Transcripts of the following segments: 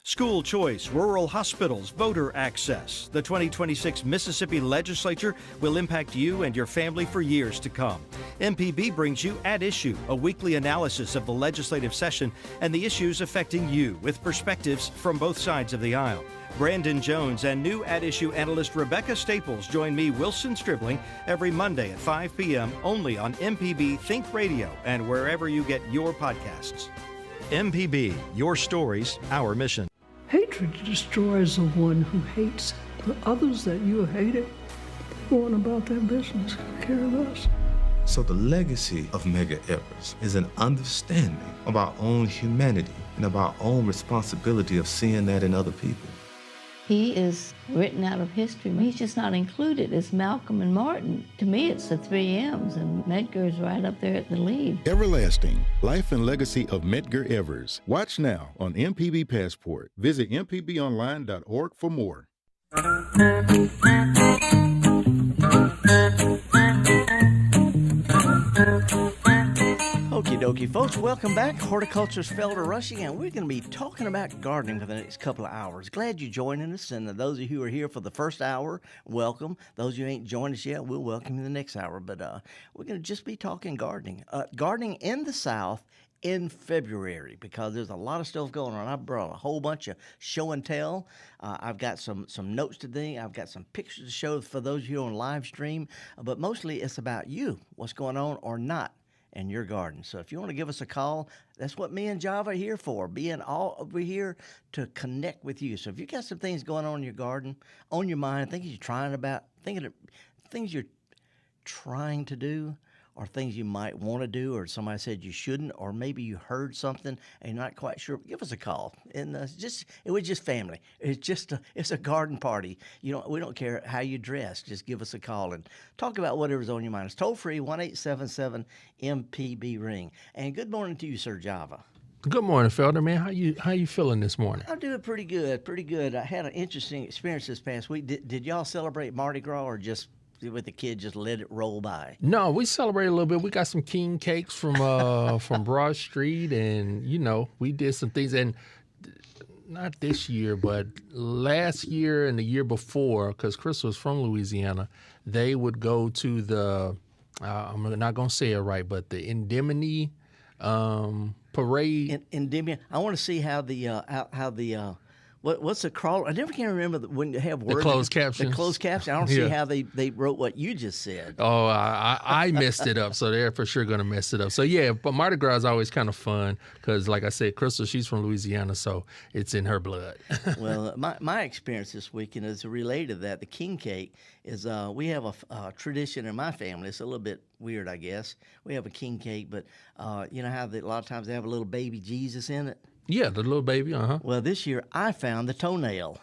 School choice, rural hospitals, voter access. The 2026 Mississippi Legislature will impact you and your family for years to come. MPB brings you At Issue, a weekly analysis of the legislative session and the issues affecting you with perspectives from both sides of the aisle. Brandon Jones and new At Issue analyst Rebecca Staples join me, Wilson Stribling, every Monday at 5 p.m. only on MPB Think Radio and wherever you get your podcasts. MPB, your stories, our mission. Hatred destroys the one who hates. The others that you hated, they go on about their business, care of us. So the legacy of Medgar Evers is an understanding of our own humanity and of our own responsibility of seeing that in other people. He is written out of history. He's just not included as Malcolm and Martin. To me, it's the 3 M's, and Medgar's right up there at the lead. Everlasting, Life and Legacy of Medgar Evers. Watch now on MPB Passport. Visit mpbonline.org for more. Okie dokie, folks, welcome back. Horticulturalist Felder Rushing, and we're going to be talking about gardening for the next couple of hours. Glad you're joining us, and those of you who are here for the first hour, welcome. Those of you who ain't joined us yet, we'll welcome you the next hour. But we're going to just be talking gardening. Gardening in the South in February, because there's a lot of stuff going on. I brought a whole bunch of show and tell. I've got some notes today. I've got some pictures to show for those of you on live stream. But mostly it's about you, what's going on or not in your garden. So if you want to give us a call, that's what me and Java are here for, we're here to connect with you. So if you got some things going on in your garden, on your mind, things you're trying to do, or things you might want to do, or somebody said you shouldn't, or maybe you heard something and you're not quite sure, give us a call. And it was just family. It's a garden party. We don't care how you dress. Just give us a call and talk about whatever's on your mind. It's toll free 1-877-MPB ring. And good morning to you, Sir Java. Good morning, Felder, man. How you feeling this morning? I'm doing pretty good. I had an interesting experience this past week. Did y'all celebrate Mardi Gras, or just with the kids just let it roll by? No, we celebrated a little bit. We got some king cakes from from Broad Street, and we did some things. And not this year, but last year and the year before, because Chris was from Louisiana, they would go to the I'm not gonna say it right, but the Indemnity parade. Indemnity. I want to see how the what's the crawl? I never can remember when you have words. The closed captions. The closed captions. I don't see how they wrote what you just said. Oh, I messed it up, so they're for sure going to mess it up. So, yeah, but Mardi Gras is always kind of fun because, like I said, Crystal, she's from Louisiana, so it's in her blood. Well, my experience this weekend is related to that. The king cake is we have a tradition in my family. It's a little bit weird, I guess. We have a king cake, but you know how a lot of times they have a little baby Jesus in it? Yeah, the little baby, Well, this year I found the toenail.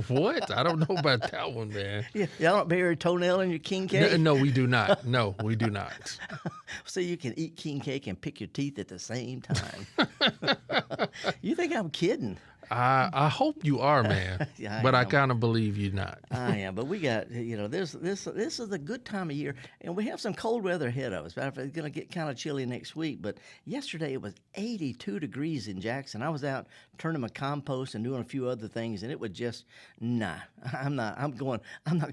What? I don't know about that one, man. Yeah, y'all don't bury a toenail in your king cake? No, we do not. No, we do not. So you can eat king cake and pick your teeth at the same time. You think I'm kidding? I hope you are, man. Yeah, but I kind of believe you're not. I am. But we got, this is a good time of year, and we have some cold weather ahead of us. It's going to get kind of chilly next week. But yesterday it was 82 degrees in Jackson. I was out turning my compost and doing a few other things, and it was just, I'm not going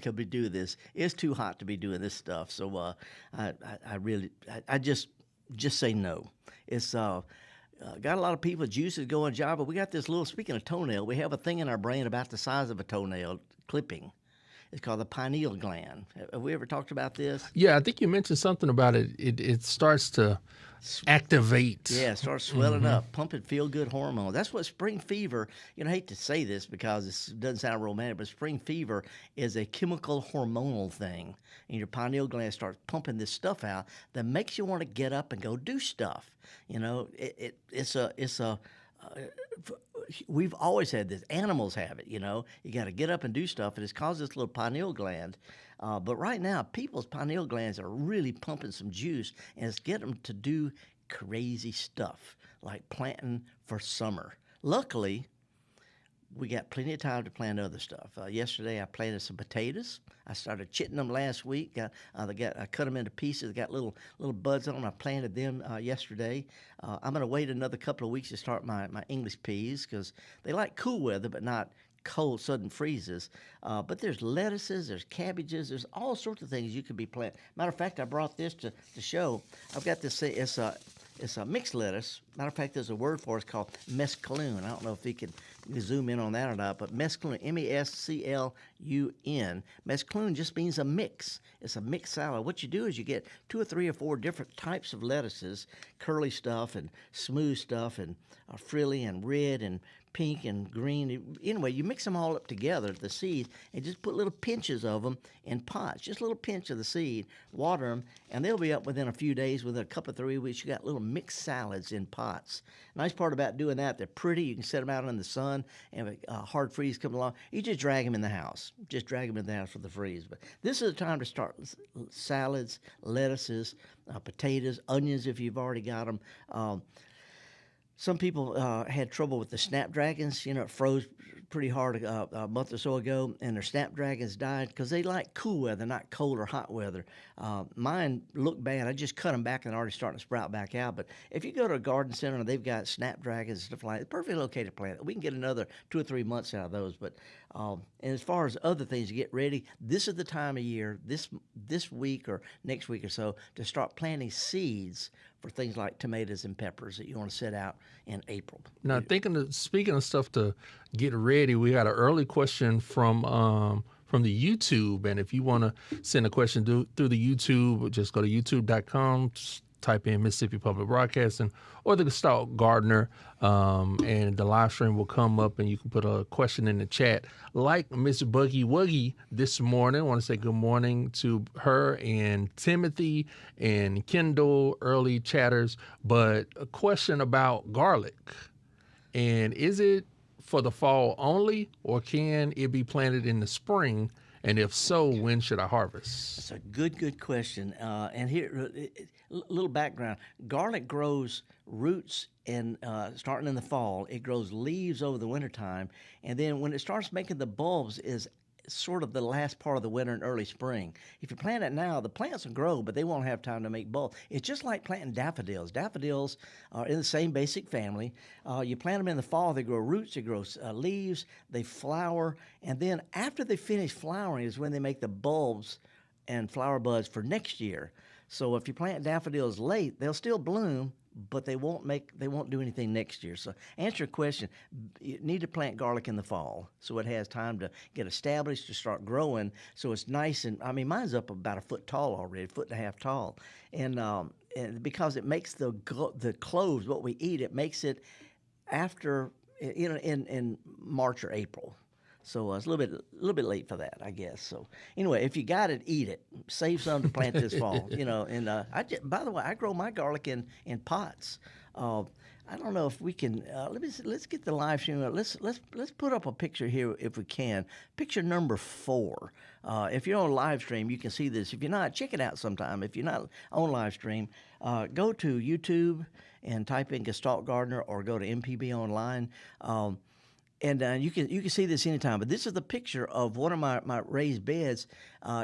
to be doing this. It's too hot to be doing this stuff. So I just say no. It's got a lot of people, juices going job, but we got this little, speaking of toenail, we have a thing in our brain about the size of a toenail clipping. It's called the pineal gland. Have we ever talked about this? Yeah, I think you mentioned something about it. It starts to activate. Yeah, it starts swelling up, pumping feel-good hormones. That's what spring fever, I hate to say this because it doesn't sound romantic, but spring fever is a chemical hormonal thing. And your pineal gland starts pumping this stuff out that makes you want to get up and go do stuff. We've always had this. Animals have it, You got to get up and do stuff, and it's caused this little pineal gland. But right now, people's pineal glands are really pumping some juice, and it's getting them to do crazy stuff, like planting for summer. Luckily, we got plenty of time to plant other stuff. Yesterday, I planted some potatoes. I started chitting them last week. I cut them into pieces. Got little buds on them. I planted them yesterday. I'm going to wait another couple of weeks to start my English peas because they like cool weather, but not cold, sudden freezes. But there's lettuces, there's cabbages, there's all sorts of things you could be planting. Matter of fact, I brought this to show. I've got this. It's a mixed lettuce. Matter of fact, there's a word for it. It's called mesclun. I don't know if you can zoom in on that or not, but mesclun, M-E-S-C-L-U-N. Mesclun just means a mix. It's a mixed salad. What you do is you get 2 or 3 or 4 different types of lettuces, curly stuff and smooth stuff and frilly and red and pink and green. Anyway, you mix them all up together, the seeds, and just put little pinches of them in pots. Just a little pinch of the seed, water them, and they'll be up within a few days. Within a couple of 3 weeks, you got little mixed salads in pots. Nice part about doing that, they're pretty. You can set them out in the sun, and if a hard freeze comes along, you just drag them in the house. Just drag them in the house for the freeze. But this is the time to start salads, lettuces, potatoes, onions if you've already got them. Some people had trouble with the snapdragons. You know, it froze pretty hard a month or so ago, and their snapdragons died because they like cool weather, not cold or hot weather. Mine look bad. I just cut them back and they're already starting to sprout back out. But if you go to a garden center and they've got snapdragons and stuff like that, it's perfectly okay to plant it. We can get another 2 or 3 months out of those. But and as far as other things to get ready, this is the time of year, this week or next week or so, to start planting seeds for things like tomatoes and peppers that you want to set out in April. Now, speaking of stuff to get ready, we got an early question from the YouTube, and if you want to send a question through the YouTube, just go to youtube.com, type in Mississippi Public Broadcasting or the Gestalt Gardener, and the live stream will come up, and you can put a question in the chat. Like Miss Buggy Wuggy this morning, I want to say good morning to her and Timothy and Kendall, early chatters. But a question about garlic, and is it for the fall only, or can it be planted in the spring? And if so, when should I harvest? That's a good question. And here, a little background. Garlic grows roots and starting in the fall. It grows leaves over the wintertime. And then when it starts making the bulbs is sort of the last part of the winter and early spring. If you plant it now, the plants will grow, but they won't have time to make bulbs. It's just like planting daffodils. Daffodils are in the same basic family. You plant them in the fall, they grow roots, they grow leaves, they flower, and then after they finish flowering is when they make the bulbs and flower buds for next year. So if you plant daffodils late, they'll still bloom, but they won't do anything next year. So answer your question, you need to plant garlic in the fall so it has time to get established, to start growing, so it's nice. And I mean, mine's up about 1 foot tall already, 1.5 foot tall, and because it makes the cloves, what we eat, it makes it after in March or April. So it's a little bit late for that, I guess. So anyway, if you got it, eat it. Save some to plant this fall. And by the way, I grow my garlic in pots. I don't know if we can. Let's get the live stream. Let's put up a picture here if we can. Picture number 4. If you're on live stream, you can see this. If you're not, check it out sometime. If you're not on live stream, go to YouTube and type in Gestalt Gardener or go to MPB Online. And you can see this anytime. But this is the picture of one of my raised beds.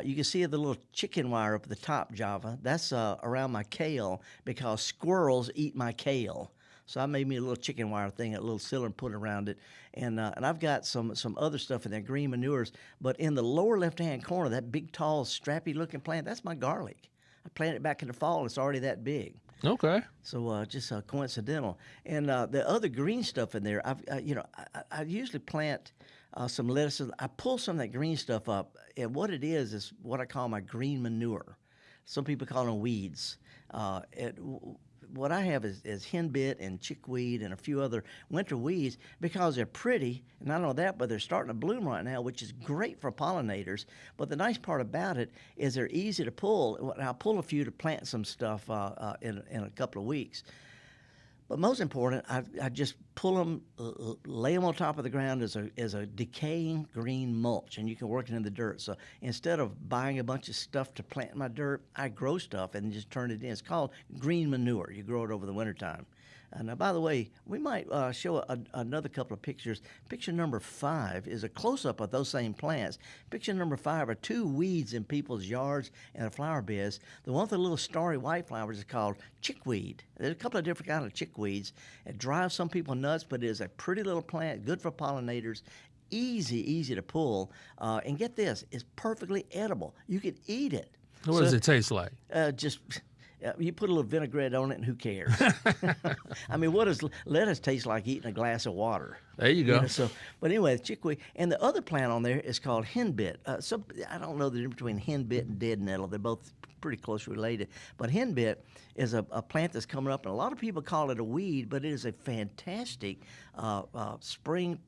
You can see the little chicken wire up at the top, Java. That's around my kale because squirrels eat my kale. So I made me a little chicken wire thing, a little cylinder, and put it around it. And I've got some other stuff in there, green manures. But in the lower left-hand corner, that big, tall, strappy-looking plant, that's my garlic. I planted it back in the fall. It's already that big. Okay. So just coincidental. And the other green stuff in there, I usually plant some lettuces. I pull some of that green stuff up, and what it is what I call my green manure. Some people call them weeds. What I have is henbit and chickweed and a few other winter weeds because they're pretty, and not only that, but they're starting to bloom right now, which is great for pollinators. But the nice part about it is they're easy to pull. I'll pull a few to plant some stuff in a couple of weeks. But most important, I just pull them, lay them on top of the ground as a decaying green mulch, and you can work it in the dirt. So instead of buying a bunch of stuff to plant in my dirt, I grow stuff and just turn it in. It's called green manure. You grow it over the wintertime. Now, by the way, we might show another couple of pictures. Picture number 5 is a close-up of those same plants. Picture number 5 are 2 weeds in people's yards and flower beds. The one with the little starry white flowers is called chickweed. There's a couple of different kinds of chickweeds. It drives some people nuts, but it is a pretty little plant, good for pollinators, easy to pull. And get this, it's perfectly edible. You can eat it. What does it taste like? You put a little vinaigrette on it, and who cares? I mean, what does lettuce taste like eating a glass of water? There you go. But anyway, chickweed. And the other plant on there is called henbit. I don't know the difference between henbit and dead nettle. They're both pretty close related. But henbit is a plant that's coming up, and a lot of people call it a weed, but it is a fantastic spring,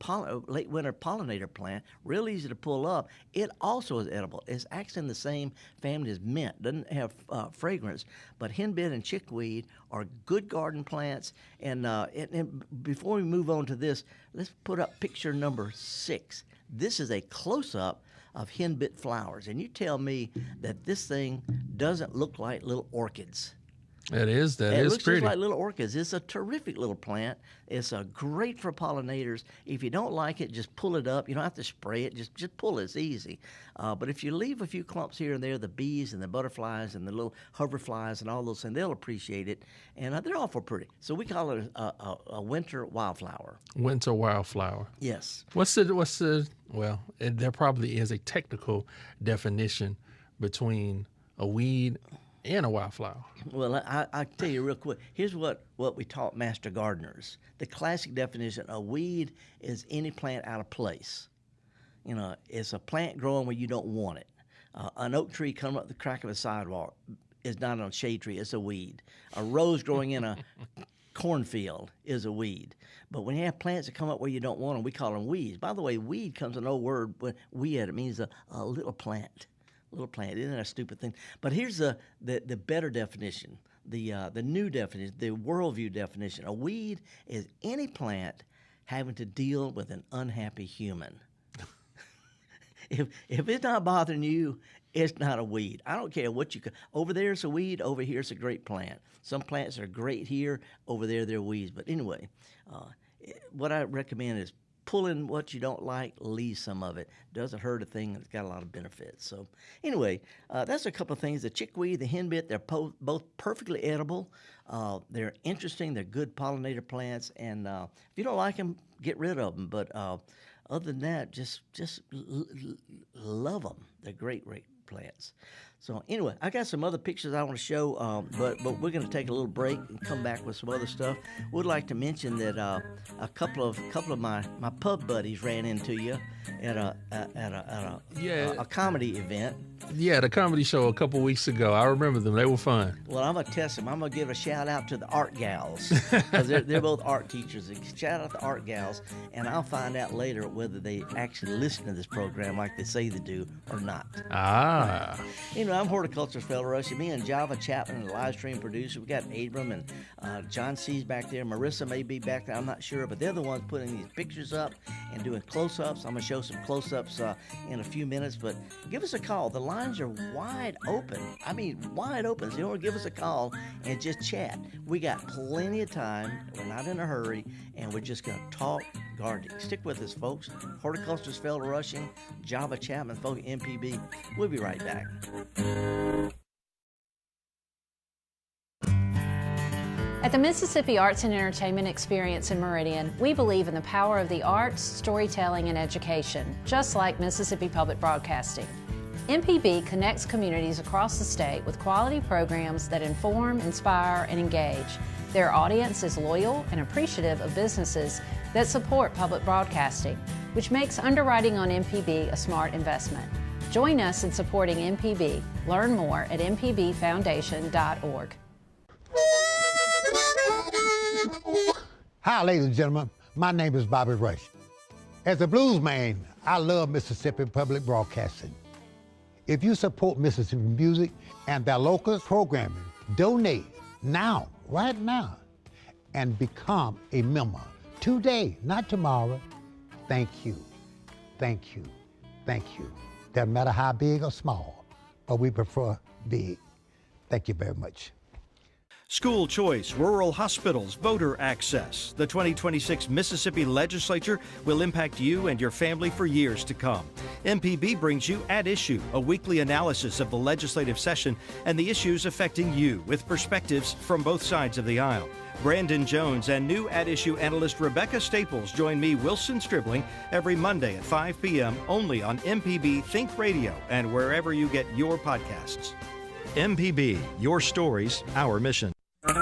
late winter pollinator plant, real easy to pull up. It also is edible. It's actually in the same family as mint. Doesn't have fragrance, but henbit and chickweed are good garden plants. And before we move on to this, let's put up picture number 6. This is a close-up of henbit flowers, and you tell me that this thing doesn't look like little orchids. It is It looks pretty. just like little orchids. It's a terrific little plant. It's great for pollinators. If you don't like it, just pull it up. You don't have to spray it. Just pull it. It's easy. But if you leave a few clumps here and there, the bees and the butterflies and the little hoverflies and all those things, they'll appreciate it. And they're awful pretty. So we call it a winter wildflower. Winter wildflower. Yes. Well, there probably is a technical definition between a weed and a wildflower. Well, I'll tell you real quick. Here's what we taught master gardeners. The classic definition, a weed is any plant out of place. It's a plant growing where you don't want it. An oak tree coming up the crack of a sidewalk is not a shade tree, it's a weed. A rose growing in a cornfield is a weed. But when you have plants that come up where you don't want them, we call them weeds. By the way, weed comes an old word, but weed, it means a little plant. Little plant. Isn't that a stupid thing? But here's the better definition, the new definition, the worldview definition. A weed is any plant having to deal with an unhappy human. If it's not bothering you, it's not a weed. I don't care what you over there it's a weed, over here it's a great plant. Some plants are great here, over there they're weeds. But anyway, what I recommend is pulling what you don't like, leave some of it. Doesn't hurt a thing, and it's got a lot of benefits. So anyway, that's a couple of things. The chickweed, the henbit, they're both perfectly edible. They're interesting. They're good pollinator plants. And if you don't like them, get rid of them. But other than that, just love them. They're great plants. So anyway, I got some other pictures I want to show, but we're going to take a little break and come back with some other stuff. Would like to mention that a couple of my pub buddies ran into you at a comedy event. Yeah, the comedy show a couple weeks ago. I remember them. They were fun. Well, I'm going to test them. I'm going to give a shout-out to the art gals, because they're both art teachers. Shout out to art gals, and I'll find out later whether they actually listen to this program like they say they do or not. Ah. I'm horticulturalist Felder Rushing. Me and Java Chapman, the live stream producer. We got Abram and John C's back there. Marissa may be back there. I'm not sure, but they're the ones putting these pictures up and doing close-ups. I'm going to show some close-ups in a few minutes, but give us a call. The lines are wide open. I mean, wide open. So you want to give us a call and just chat. We got plenty of time. We're not in a hurry, and we're just going to talk gardening. Stick with us, folks. Horticulturalist Felder Rushing, Java Chapman, folks at MPB. We'll be right back. At the Mississippi Arts and Entertainment Experience in Meridian, we believe in the power of the arts, storytelling, and education, just like Mississippi Public Broadcasting. MPB connects communities across the state with quality programs that inform, inspire, and engage. Their audience is loyal and appreciative of businesses that support public broadcasting, which makes underwriting on MPB a smart investment. Join us in supporting MPB. Learn more at mpbfoundation.org. Hi, ladies and gentlemen. My name is Bobby Rush. As a blues man, I love Mississippi Public Broadcasting. If you support Mississippi music and their local programming, donate now, right now, and become a member today, not tomorrow. Thank you, thank you, thank you. Doesn't matter how big or small, but we prefer big. Thank you very much. School choice, rural hospitals, voter access. The 2026 Mississippi Legislature will impact you and your family for years to come. MPB brings you At Issue, a weekly analysis of the legislative session and the issues affecting you with perspectives from both sides of the aisle. Brandon Jones and new At Issue analyst Rebecca Staples join me, Wilson Stribling, every Monday at 5 p.m. only on MPB Think Radio and wherever you get your podcasts. MPB, your stories, our mission. All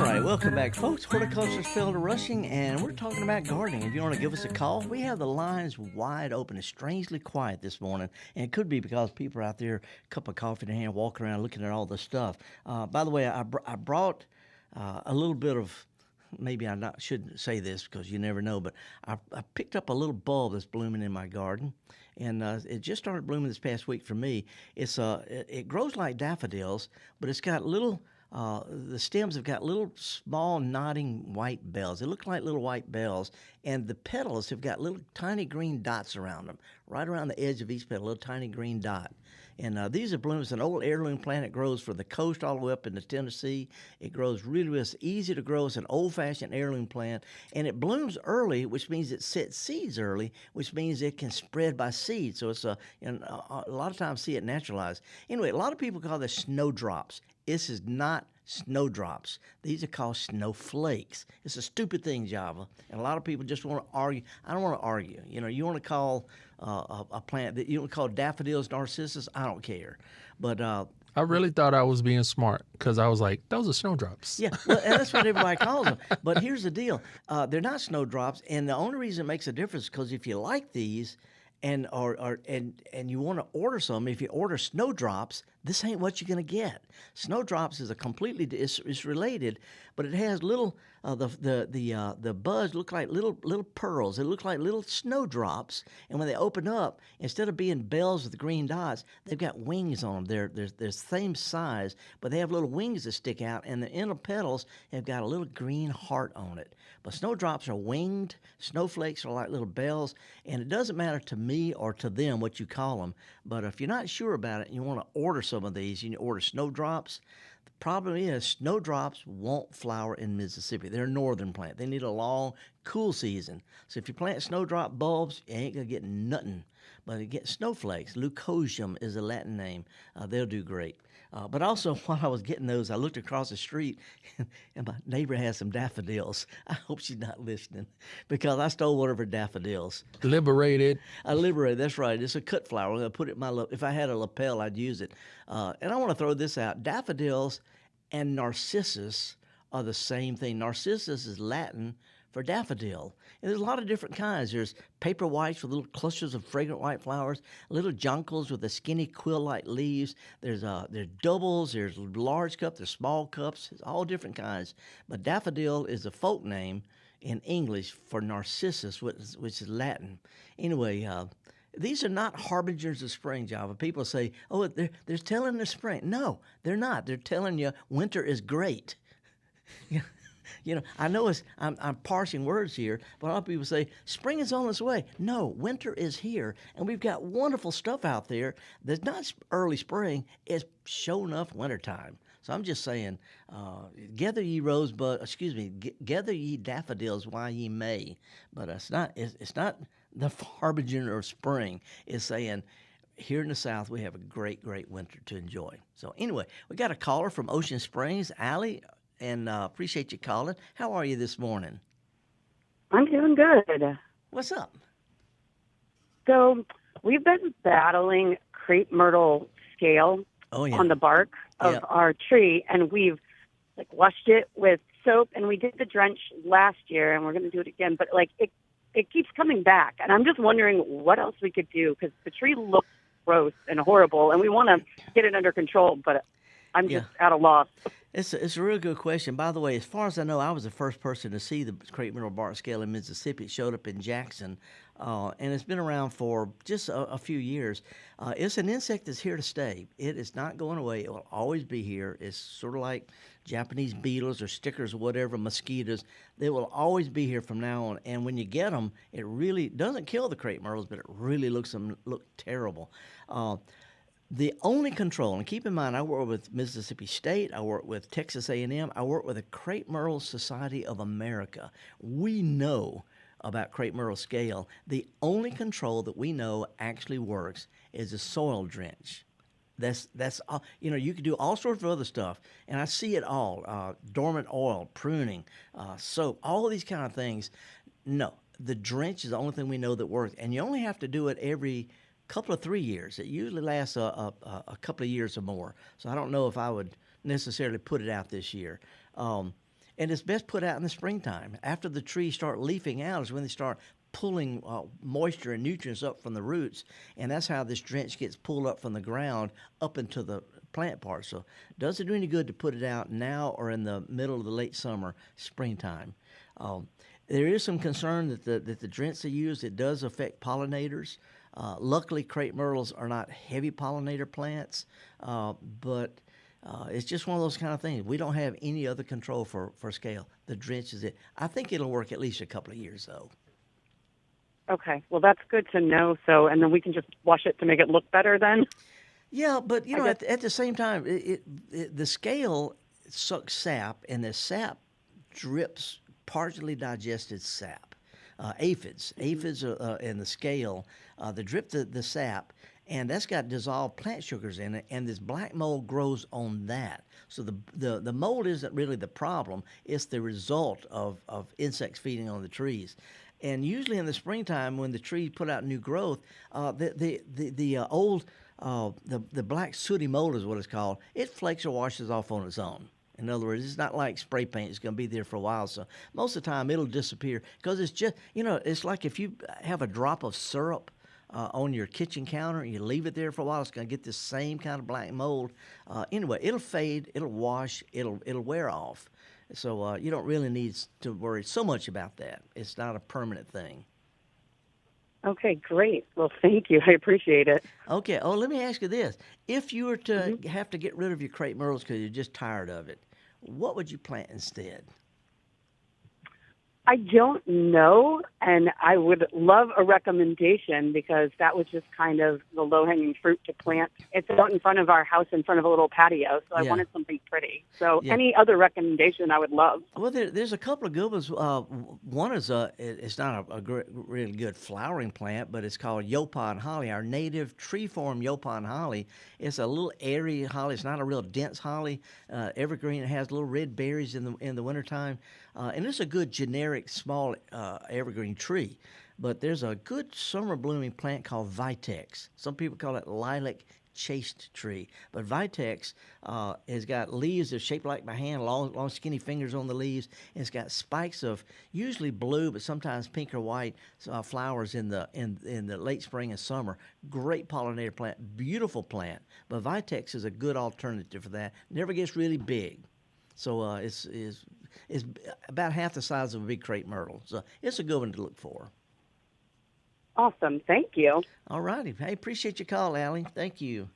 right, welcome back, folks. Horticulturalist Felder Rushing, and we're talking about gardening. If you want to give us a call, we have the lines wide open. It's strangely quiet this morning, and it could be because people are out there, a cup of coffee in their hand, walking around looking at all the stuff. By the way, I brought a little bit of, maybe shouldn't say this because you never know, but I picked up a little bulb that's blooming in my garden, and it just started blooming this past week for me. It grows like daffodils, but it's got little, the stems have got little small nodding white bells. They look like little white bells, and the petals have got little tiny green dots around them. Right around the edge of each petal, a little tiny green dot. And these are blooms. It's an old heirloom plant. It grows from the coast all the way up into Tennessee. It grows really, it's easy to grow. It's an old-fashioned heirloom plant. And it blooms early, which means it sets seeds early, which means it can spread by seed. So it's a lot of times see it naturalized. Anyway, a lot of people call this snowdrops. This is not snowdrops. These are called snowflakes. It's a stupid thing, Java. And a lot of people just want to argue. I don't want to argue. You want to call a plant that you want to call daffodils, narcissus. I don't care. But I really thought I was being smart because I was like, those are snowdrops. Yeah, well, and that's what everybody calls them. But here's the deal. They're not snowdrops, and the only reason it makes a difference is because if you like these and you want to order some, if you order snowdrops, this ain't what you're going to get. Snowdrops is it's related, but it has little the buds look like little pearls. They look like little snowdrops, and when they open up, instead of being bells with green dots, they've got wings on them. They're the same size, but they have little wings that stick out, and the inner petals have got a little green heart on it. But snowdrops are winged. Snowflakes are like little bells, and it doesn't matter to me or to them what you call them. But if you're not sure about it and you want to order some of these, you order snowdrops. The problem is snowdrops won't flower in Mississippi. They're a northern plant. They need a long, cool season. So if you plant snowdrop bulbs, you ain't going to get nothing. But you get snowflakes. Leucosium is a Latin name. They'll do great. But also, while I was getting those, I looked across the street, and my neighbor has some daffodils. I hope she's not listening, because I stole one of her daffodils. Liberated. That's right. It's a cut flower. I'm going to put it in if I had a lapel, I'd use it. And I want to throw this out. Daffodils and narcissus are the same thing. Narcissus is Latin for daffodil. And there's a lot of different kinds. There's paper whites with little clusters of fragrant white flowers, little jonquils with the skinny quill-like leaves. There's doubles, there's large cups, there's small cups, it's all different kinds. But daffodil is a folk name in English for narcissus, which is Latin. Anyway, these are not harbingers of spring, Java. People say, oh, they're telling the spring. No, they're not. They're telling you winter is great. I know I'm parsing words here, but a lot of people say, spring is on its way. No, winter is here, and we've got wonderful stuff out there that's not early spring. It's sure enough wintertime. So I'm just saying, gather ye gather ye daffodils while ye may. But it's not the harbinger of spring. It's saying, here in the South, we have a great, great winter to enjoy. So anyway, we got a caller from Ocean Springs, Allie, and appreciate you calling. How are you this morning? I'm doing good. What's up? So we've been battling crepe myrtle scale on the bark of our tree, and we've washed it with soap, and we did the drench last year, and we're going to do it again. But it keeps coming back, and I'm just wondering what else we could do, because the tree looks gross and horrible, and we want to get it under control, but I'm just at a loss. It's a really good question. By the way, as far as I know, I was the first person to see the crepe myrtle bark scale in Mississippi. It showed up in Jackson, and it's been around for just a few years. It's an insect that's here to stay. It is not going away. It will always be here. It's sort of like Japanese beetles or stickers or whatever, mosquitoes. They will always be here from now on. And when you get them, it really doesn't kill the crepe myrtles, but it really look terrible. The only control, and keep in mind, I work with Mississippi State, I work with Texas A&M, I work with the Crepe Myrtle Society of America. We know about crepe myrtle scale. The only control that we know actually works is a soil drench. That's all. You know, you can do all sorts of other stuff, and I see it all: dormant oil, pruning, soap, all of these kind of things. No, the drench is the only thing we know that works, and you only have to do it every couple of 3 years. It usually lasts a couple of years or more. So I don't know if I would necessarily put it out this year. And it's best put out in the springtime. After the trees start leafing out is when they start pulling moisture and nutrients up from the roots, and that's how this drench gets pulled up from the ground up into the plant part. So does it do any good to put it out now or in the middle of the late summer, springtime? There is some concern that the drench they use, it does affect pollinators. Luckily, crepe myrtles are not heavy pollinator plants, but it's just one of those kind of things. We don't have any other control for scale. The drench is it. I think it'll work at least a couple of years, though. Okay. Well, that's good to know. So, and then we can just wash it to make it look better then? Yeah, but, you know, at the same time, the scale sucks sap, and the sap drips partially digested sap. Aphids in the scale, they drip the sap, and that's got dissolved plant sugars in it, and this black mold grows on that. So the mold isn't really the problem; it's the result of insects feeding on the trees. And usually in the springtime, when the trees put out new growth, the black sooty mold is what it's called. It flakes or washes off on its own. In other words, it's not like spray paint. It's going to be there for a while. So most of the time, it'll disappear because it's just, you know, it's like if you have a drop of syrup on your kitchen counter and you leave it there for a while, it's going to get this same kind of black mold. Anyway, it'll fade, it'll wash, it'll wear off. So you don't really need to worry so much about that. It's not a permanent thing. Okay, great. Well, thank you. I appreciate it. Okay. Oh, let me ask you this. If you were to have to get rid of your crepe myrtles because you're just tired of it, what would you plant instead? I don't know, and I would love a recommendation because that was just kind of the low-hanging fruit to plant. It's out in front of our house, in front of a little patio, so I wanted something pretty. So any other recommendation I would love. Well, there's a couple of good ones. One is it's not a really good flowering plant, but it's called Yopon holly, our native tree-form Yopon holly. It's a little airy holly. It's not a real dense holly. Evergreen. It has little red berries in the wintertime. And it's a good generic small evergreen tree. But there's a good summer blooming plant called Vitex. Some people call it lilac chaste tree. But Vitex has got leaves that are shaped like my hand, long skinny fingers on the leaves. And it's got spikes of usually blue, but sometimes pink or white flowers in the late spring and summer. Great pollinator plant, beautiful plant. But Vitex is a good alternative for that. Never gets really big. So it's about half the size of a big crepe myrtle. So it's a good one to look for. Awesome. Thank you. All righty. Hey, appreciate your call, Allie. Thank you.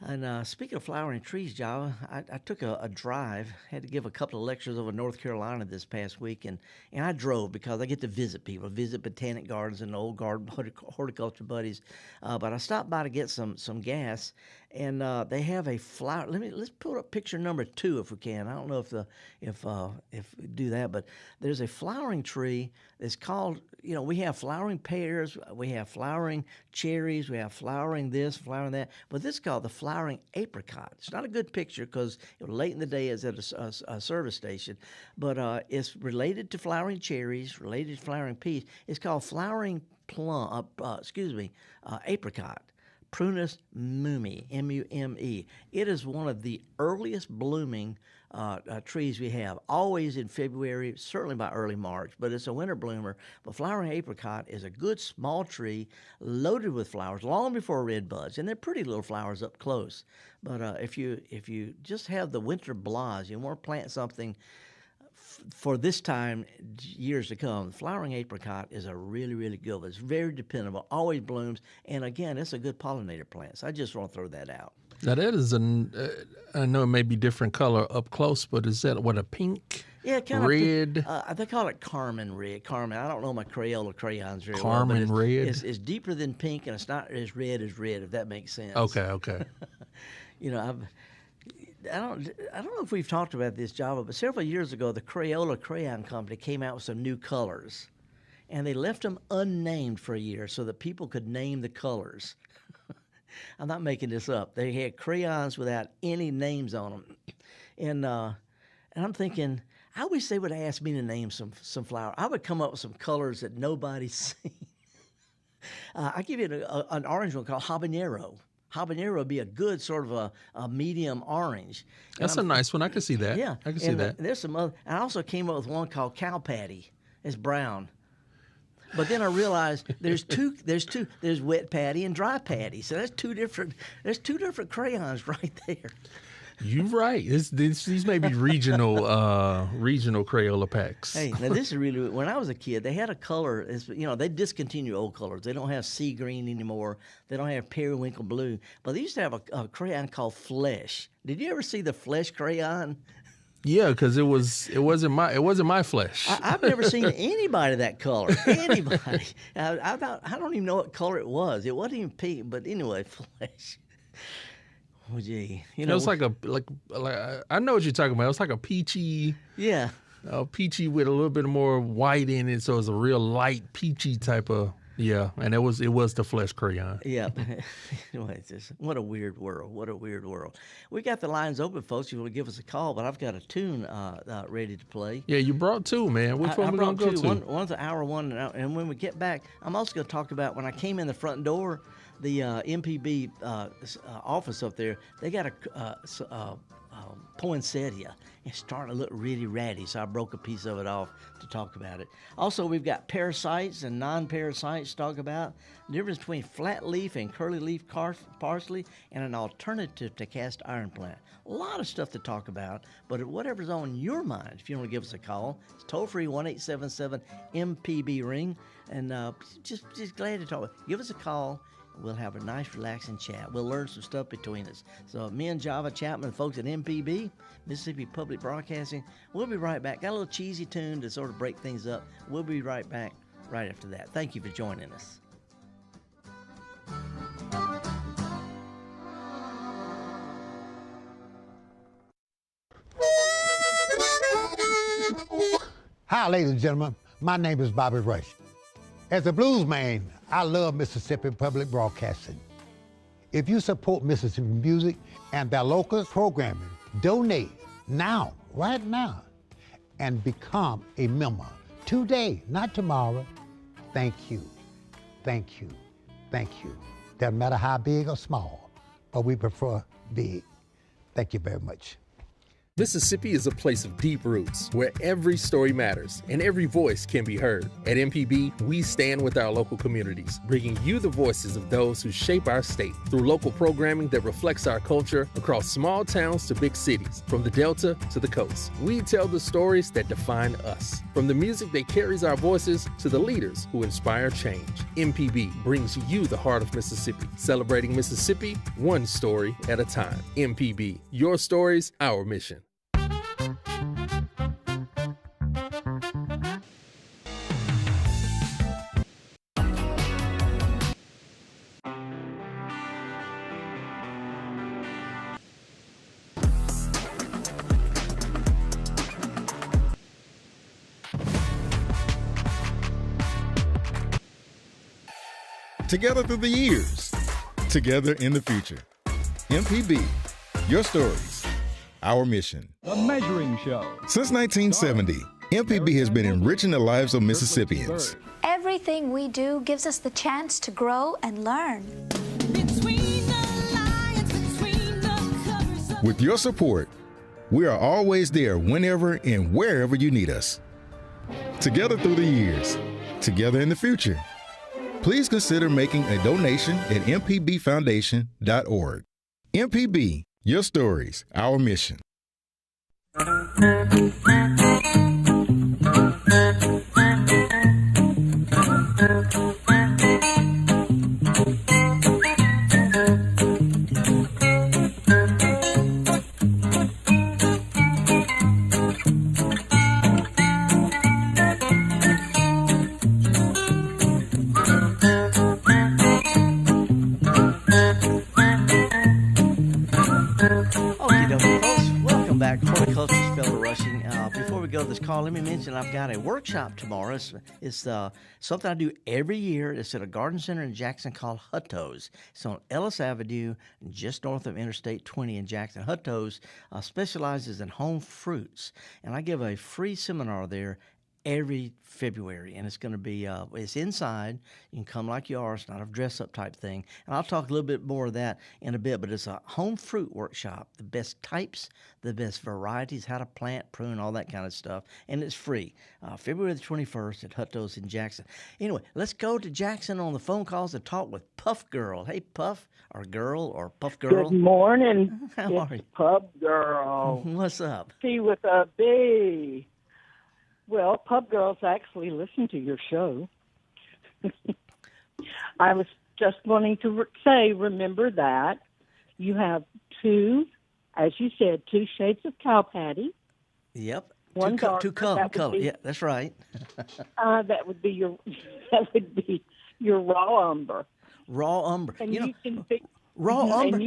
And speaking of flowering trees, Java, I took a drive, had to give a couple of lectures over North Carolina this past week, and I drove because I get to visit people, visit botanic gardens and old garden horticulture buddies. But I stopped by to get some gas, and they have a flower. Let's put up picture number 2 if we can. I don't know if we do that, but there's a flowering tree that's called. You know, we have flowering pears, we have flowering cherries, we have flowering this, flowering that, but this is called the flowering apricot. It's not a good picture because late in the day it's at a service station, but it's related to flowering cherries, related to flowering peas. It's called flowering apricot. Prunus mume, M-U-M-E. It is one of the earliest blooming trees we have, always in February, certainly by early March, but it's a winter bloomer. But flowering apricot is a good small tree loaded with flowers long before red buds, and they're pretty little flowers up close. But if you just have the winter blahs, you want to plant something for this time, years to come, flowering apricot is a really, really good one. It's very dependable, always blooms, and again, it's a good pollinator plant. So I just want to throw that out. Now that is I know it may be different color up close, but is that what, a pink? Yeah, kind red. Of. They call it Carmen red. Carmen. I don't know my Crayola crayons very Carmen well. Red. It's deeper than pink, and it's not as red as red. If that makes sense. Okay. You know, I don't know if we've talked about this, Java, but several years ago, the Crayola Crayon Company came out with some new colors, and they left them unnamed for a year so that people could name the colors. I'm not making this up. They had crayons without any names on them, and I'm thinking, I wish they would ask me to name some flower. I would come up with some colors that nobody's seen. I give you an orange one called habanero. Habanero would be a good sort of a medium orange. That's a nice one. I can see that. Yeah, I can see that. There's some other. I also came up with one called cow patty. It's brown. But then I realized there's wet patty and dry patty. So there's two different crayons right there. You're right. These may be regional Crayola packs. Hey, now this is really, when I was a kid, they had a color. They discontinue old colors. They don't have sea green anymore. They don't have periwinkle blue. But they used to have a crayon called Flesh. Did you ever see the Flesh crayon? Yeah, because it wasn't my flesh. I've never seen anybody that color. Anybody. I don't even know what color it was. It wasn't even pink. But anyway, Flesh. Oh, gee. It was like I know what you're talking about. It was like a peachy. Yeah. Peachy with a little bit more white in it, so it's a real light peachy type of. Yeah, and it was the Flesh crayon. Yeah. Anyway, what a weird world. What a weird world. We got the lines open, folks. You want to give us a call, but I've got a tune ready to play. Yeah, you brought two, man. Which one we going to go to? One's an hour one, and when we get back, I'm also going to talk about when I came in the front door, the MPB office up there, they got a poinsettia. It started to look really ratty, so I broke a piece of it off to talk about it. Also, we've got parasites and non-parasites to talk about, the difference between flat leaf and curly leaf parsley, and an alternative to cast iron plant. A lot of stuff to talk about, but whatever's on your mind, if you want to give us a call, it's toll-free 1-877-MPB-RING, and just glad to talk. Give us a call. We'll have a nice, relaxing chat. We'll learn some stuff between us. So me and Java Chapman, folks at MPB, Mississippi Public Broadcasting, we'll be right back. Got a little cheesy tune to sort of break things up. We'll be right back right after that. Thank you for joining us. Hi, ladies and gentlemen. My name is Bobby Rush. As a blues man, I love Mississippi Public Broadcasting. If you support Mississippi music and their local programming, donate now, right now, and become a member today, not tomorrow. Thank you, thank you, thank you. Doesn't matter how big or small, but we prefer big. Thank you very much. Mississippi is a place of deep roots where every story matters and every voice can be heard. At MPB, we stand with our local communities, bringing you the voices of those who shape our state through local programming that reflects our culture across small towns to big cities, from the Delta to the coast. We tell the stories that define us, from the music that carries our voices to the leaders who inspire change. MPB brings you the heart of Mississippi, celebrating Mississippi one story at a time. MPB, your stories, our mission. Together through the years, together in the future. MPB, your stories, our mission. The Measuring Show. Since 1970, MPB has been enriching the lives of Mississippians. Everything we do gives us the chance to grow and learn. With your support, we are always there whenever and wherever you need us. Together through the years, together in the future. Please consider making a donation at mpbfoundation.org. MPB, your stories, our mission. call, let me mention I've got a workshop tomorrow. It's something I do every year. It's at a garden center in Jackson called Hutto's. It's on Ellis Avenue, just north of Interstate 20 in Jackson. Hutto's specializes in home fruits, and I give a free seminar there every February, and it's going to be it's inside. You can come like you are. It's not a dress-up type thing, and I'll talk a little bit more of that in a bit, but it's a home fruit workshop, the best types, the best varieties, how to plant, prune, all that kind of stuff, and it's free. February the 21st at Hutto's in Jackson. Anyway, let's go to Jackson on the phone calls to talk with Puff Girl. Hey, Puff, or Girl, or Puff Girl. Good morning. How are you? Pub Girl. What's up? P with a B. Well, pub girls actually listen to your show. I was just wanting to say, remember that you have two, as you said, two shades of cow patty. Yep. One two color. Yeah, that's right. That would be your raw umber. Raw umber. And you can pick raw umber.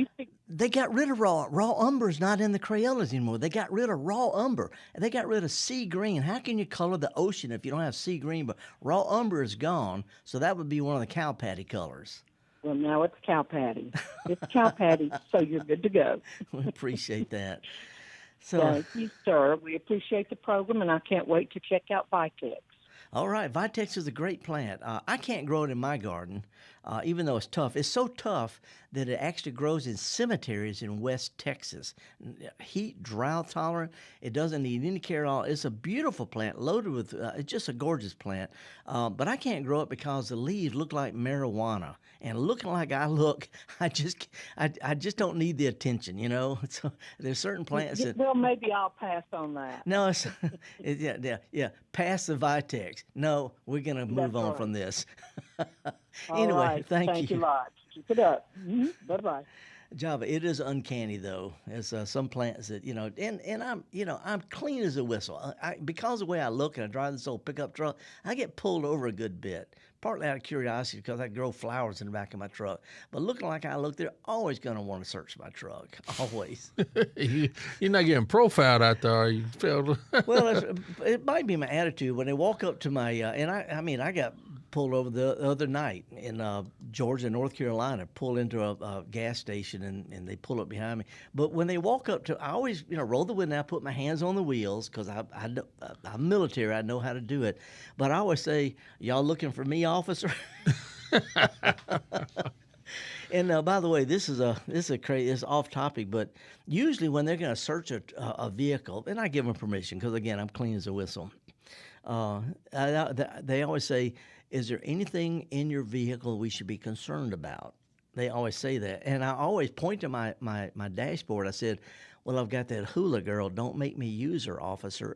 They got rid of raw. Raw umber is not in the Crayolas anymore. They got rid of raw umber. They got rid of sea green. How can you color the ocean if you don't have sea green? But raw umber is gone, so that would be one of the cow patty colors. Well, now it's cow patty. It's cow patty, so you're good to go. We appreciate that. So, thank you, sir. We appreciate the program, and I can't wait to check out Vitex. All right, Vitex is a great plant. I can't grow it in my garden, even though it's tough. It's so tough that it actually grows in cemeteries in West Texas. Heat, drought tolerant. It doesn't need any care at all. It's a beautiful plant, loaded with. It's just a gorgeous plant. But I can't grow it because the leaves look like marijuana. And looking like I look, I just don't need the attention, you know. So there's certain plants that. Well, maybe I'll pass on that. No, yeah. Pass the Vitex. No, we're gonna move on from this. Anyway, right. Thank you a lot. Keep it up. Mm-hmm. Bye-bye. Java, it is uncanny though. There's some plants that and I'm clean as a whistle. Because of the way I look and I drive this old pickup truck, I get pulled over a good bit. Partly out of curiosity because I grow flowers in the back of my truck. But looking like I look, they're always going to want to search my truck. Always. You're not getting profiled out there, are you, Felder? Well, it might be my attitude. When they walk up to my, I got pulled over the other night in Georgia, North Carolina, pulled into a gas station, and they pull up behind me. But when they walk up to, I always, roll the window, I put my hands on the wheels because I'm military, I know how to do it. But I always say, y'all looking for me, officer? And by the way, this is crazy. It's off topic, but usually when they're going to search a vehicle, and I give them permission because again, I'm clean as a whistle. They always say, "Is there anything in your vehicle we should be concerned about?" They always say that, and I always point to my dashboard. I said, "Well, I've got that hula girl. Don't make me use her, officer."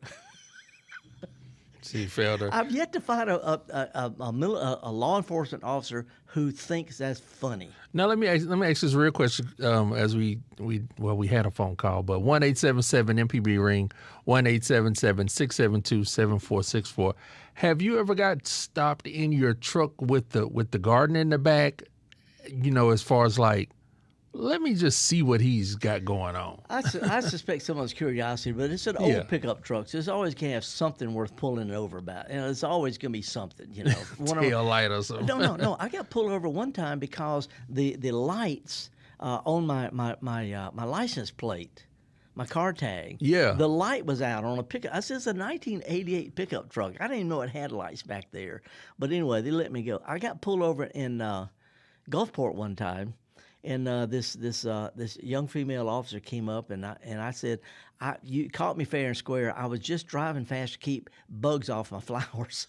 See, Felder. I've yet to find a law enforcement officer who thinks that's funny. Now let me ask this real question. As we had a phone call, but 1-877-MPB ring 1-877-672-7464. Have you ever got stopped in your truck with the garden in the back? As far as like, let me just see what he's got going on. I suspect someone's curiosity, but it's an old pickup truck, so it's always going to have something worth pulling it over about. It's always going to be something, Tail light or something. No. I got pulled over one time because the lights on my license plate, my car tag, the light was out on a pickup. I said, it's a 1988 pickup truck. I didn't even know it had lights back there. But anyway, they let me go. I got pulled over in Gulfport one time. And this young female officer came up, and I said, "You caught me fair and square. I was just driving fast to keep bugs off my flowers."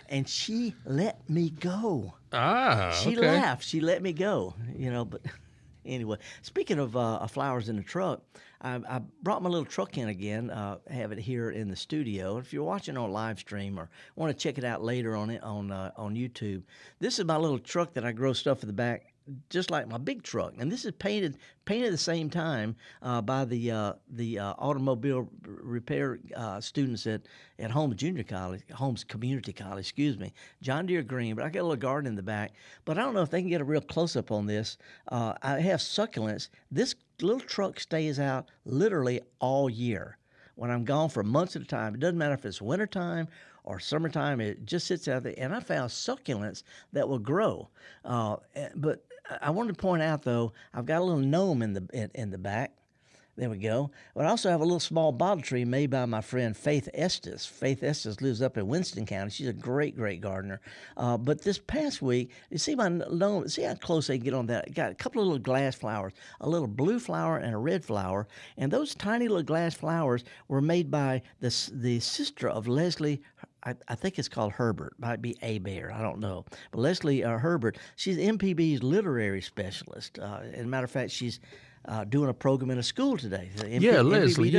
And she let me go. She laughed. She let me go. But anyway, speaking of flowers in the truck, I brought my little truck in again. Have it here in the studio. If you're watching on live stream or want to check it out later on YouTube, this is my little truck that I grow stuff in the back, just like my big truck. And this is painted at the same time by the automobile repair students at Holmes Community College, John Deere Green. But I got a little garden in the back. But I don't know if they can get a real close-up on this. I have succulents. This little truck stays out literally all year. when I'm gone for months at a time. It doesn't matter if it's wintertime or summertime. It just sits out there. And I found succulents that will grow. But I wanted to point out, though, I've got a little gnome in the back. There we go. But I also have a little small bottle tree made by my friend Faith Estes. Faith Estes lives up in Winston County. She's a great, great gardener. But this past week, you see my gnome, see how close they get on that? Got a couple of little glass flowers, a little blue flower and a red flower. And those tiny little glass flowers were made by the sister of Leslie. I think it's called Herbert. Might be Bear. I don't know. But Leslie Herbert, she's MPB's literary specialist. As a matter of fact, she's doing a program in a school today. Leslie.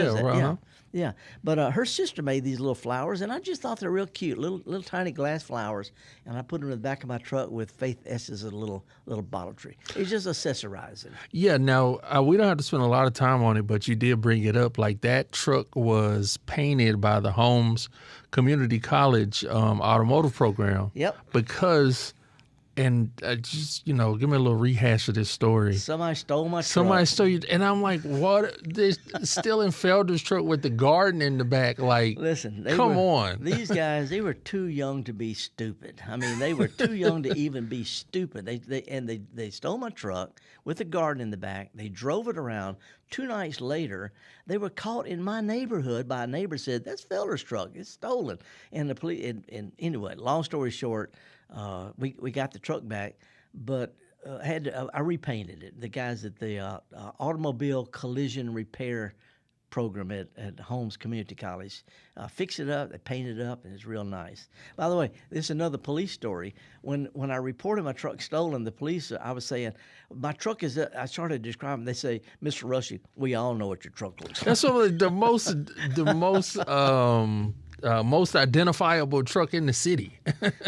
Yeah. But her sister made these little flowers, and I just thought they're real cute, little tiny glass flowers. And I put them in the back of my truck with Faith S's little bottle tree. It's just accessorizing. Yeah. Now we don't have to spend a lot of time on it, but you did bring it up. Like that truck was painted by the Holmes Community College automotive program. Yep. Because. And just, give me a little rehash of this story. Somebody stole my truck. Somebody stole you. And I'm like, what? They're still in Felder's truck with the garden in the back. Like, listen, come on. These guys, they were too young to be stupid. I mean, they were too young to even be stupid. They stole my truck with the garden in the back. They drove it around. 2 nights later, they were caught in my neighborhood by a neighbor said, that's Felder's truck. It's stolen. And the police, and anyway, long story short, we got the truck back, but I repainted it. The guys at the Automobile Collision Repair program at Holmes Community College fixed it up. They painted it up, and it's real nice. By the way, this is another police story. When I reported my truck stolen, the police, I was saying, my truck is, I started describing, they say, Mr. Rushing, we all know what your truck looks like. That's the most identifiable truck in the city.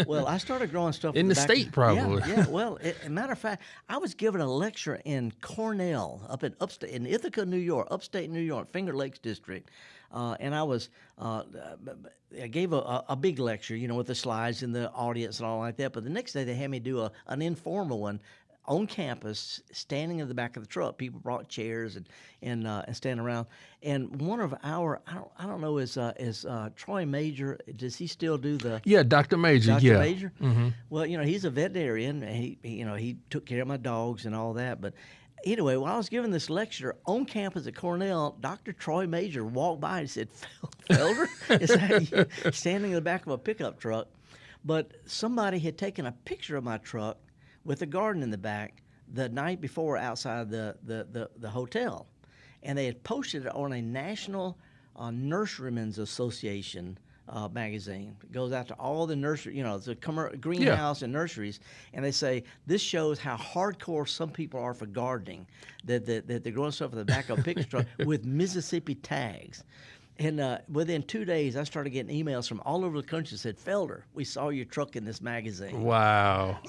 Well, I started growing stuff in the state, probably. Yeah. Well, as a matter of fact, I was giving a lecture in Cornell, up in upstate, in Ithaca, New York, upstate New York, Finger Lakes District, and I was, I gave a big lecture, with the slides and the audience and all like that. But the next day they had me do an informal one on campus, standing in the back of the truck. People brought chairs and standing around. And one of our, I don't know, is Troy Major. Does he still do the? Yeah, Dr. Major. Dr. Yeah. Major. Mm-hmm. Well, he's a veterinarian. He took care of my dogs and all that. But anyway, while I was giving this lecture on campus at Cornell, Dr. Troy Major walked by and said, "Felder, is that you standing in the back of a pickup truck?" But somebody had taken a picture of my truck with a garden in the back the night before outside the hotel. And they had posted it on a National Nurserymen's Association magazine. It goes out to all the nursery, it's a greenhouse and nurseries. And they say, this shows how hardcore some people are for gardening, that they're growing stuff in the back of a pickup truck with Mississippi tags. And within 2 days, I started getting emails from all over the country that said, Felder, we saw your truck in this magazine. Wow.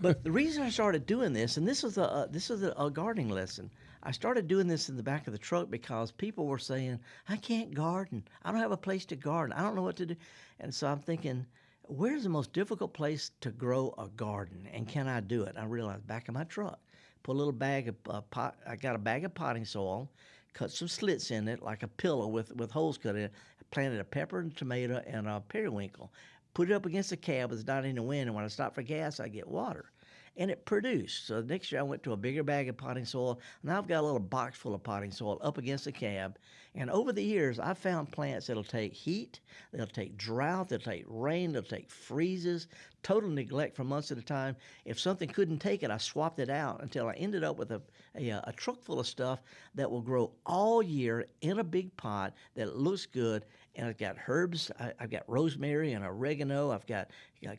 But the reason I started doing this, and this is a gardening lesson, I started doing this in the back of the truck because people were saying, I can't garden. I don't have a place to garden. I don't know what to do. And so I'm thinking, where's the most difficult place to grow a garden? And can I do it? I realized back in my truck. Put a little bag of I got a bag of potting soil, cut some slits in it like a pillow with holes cut in it. Planted a pepper and tomato and a periwinkle. Put it up against the cab. It's not in the wind, and when I stop for gas, I get water. And it produced. So next year I went to a bigger bag of potting soil. Now I've got a little box full of potting soil up against the cab. And over the years, I've found plants that'll take heat, they'll take drought, they'll take rain, they'll take freezes, total neglect for months at a time. If something couldn't take it, I swapped it out until I ended up with a truck full of stuff that will grow all year in a big pot that looks good. And I've got herbs. I've got rosemary and oregano. I've got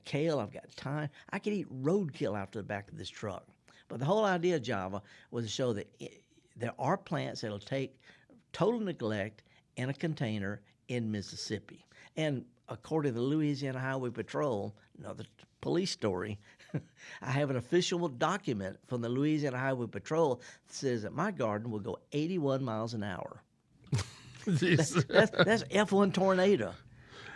kale. I've got thyme. I could eat roadkill out the back of this truck. But the whole idea, Java, was to show that there are plants that'll take total neglect in a container in Mississippi. And according to the Louisiana Highway Patrol, another police story, I have an official document from the Louisiana Highway Patrol that says that my garden will go 81 miles an hour. That's F1 tornado.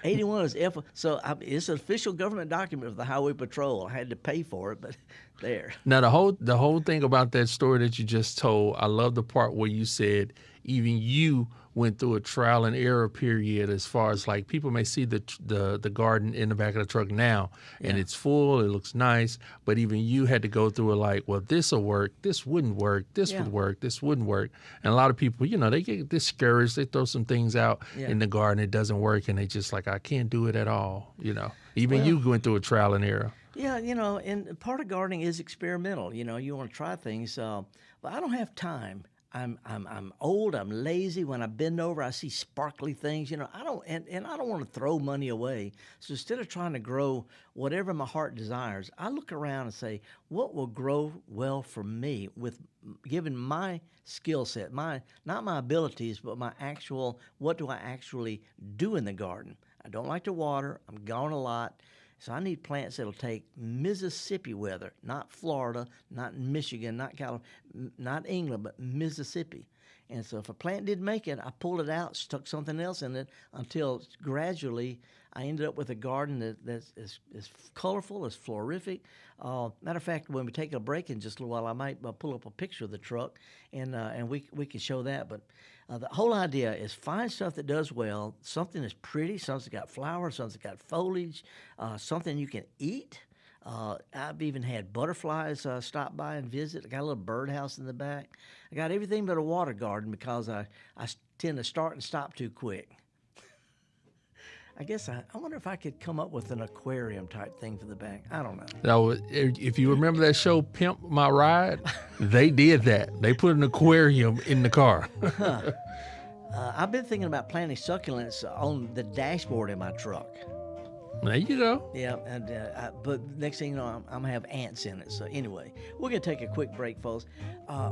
81 is F1. So it's an official government document of the Highway Patrol. I had to pay for it, but there. Now, the whole thing about that story that you just told, I love the part where you said even you went through a trial and error period as far as like people may see the garden in the back of the truck now and it's full, it looks nice, but even you had to go through it like, well, this will work, this wouldn't work, this would work, this wouldn't work. And a lot of people, you know, they get discouraged, they throw some things out in the garden, it doesn't work, and they just like, I can't do it at all, you know. Even you went through a trial and error. Yeah, you know, and part of gardening is experimental. You know, you want to try things. But I don't have time. I'm old. I'm lazy. When I bend over, I see sparkly things. You know, I don't want to throw money away. So instead of trying to grow whatever my heart desires, I look around and say, what will grow well for me with given my skill set, not my abilities, but my actual, what do I actually do in the garden? I don't like to water. I'm gone a lot. So I need plants that'll take Mississippi weather, not Florida, not Michigan, not California, not England, but Mississippi. And so if a plant didn't make it, I pulled it out, stuck something else in it until gradually I ended up with a garden that's as colorful, as florific. Matter of fact, when we take a break in just a little while, I might pull up a picture of the truck and we can show that. But the whole idea is find stuff that does well, something that's pretty, something that's got flowers, something that's got foliage, something you can eat. I've even had butterflies stop by and visit. I got a little birdhouse in the back. I got everything but a water garden because I tend to start and stop too quick. I guess I wonder if I could come up with an aquarium type thing for the back. I don't know. Now, if you remember that show, Pimp My Ride, they did that. They put an aquarium in the car. I've been thinking about planting succulents on the dashboard in my truck. There you go. Yeah, and but next thing you know, I'm going to have ants in it. So anyway, we're going to take a quick break, folks.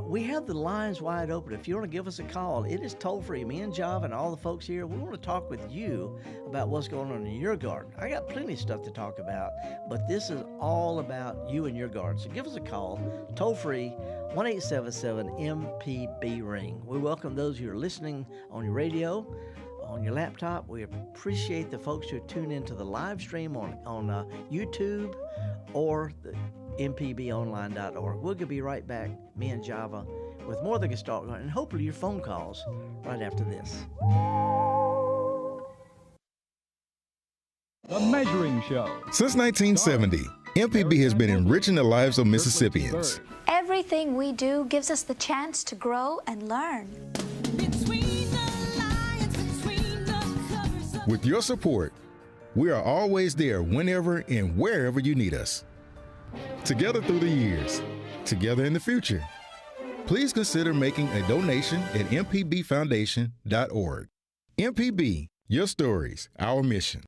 We have the lines wide open. If you want to give us a call, it is toll-free. Me and Java and all the folks here, we want to talk with you about what's going on in your garden. I got plenty of stuff to talk about, but this is all about you and your garden. So give us a call, toll-free, 1-877-MPB-RING. We welcome those who are listening on your radio, on your laptop. We appreciate the folks who tune into the live stream on YouTube or the mpbonline.org. We're going to be right back, me and Java, with more of the Gestalt Gardener, and hopefully your phone calls right after this. The Measuring Show. Since 1970, MPB has been enriching the lives of Mississippians. Everything we do gives us the chance to grow and learn. With your support, we are always there whenever and wherever you need us. Together through the years, together in the future. Please consider making a donation at mpbfoundation.org. MPB, your stories, our mission.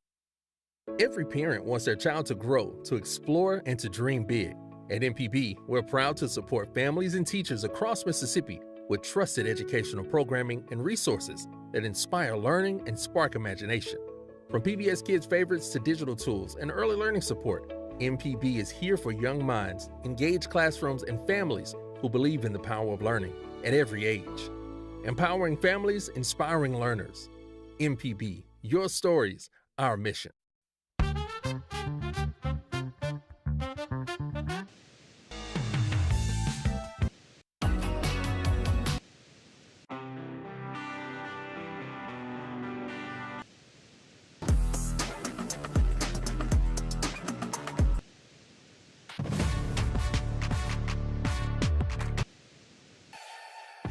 Every parent wants their child to grow, to explore, and to dream big. At MPB, we're proud to support families and teachers across Mississippi with trusted educational programming and resources that inspire learning and spark imagination. From PBS Kids favorites to digital tools and early learning support, MPB is here for young minds, engaged classrooms, and families who believe in the power of learning at every age. Empowering families, inspiring learners. MPB, your stories, our mission.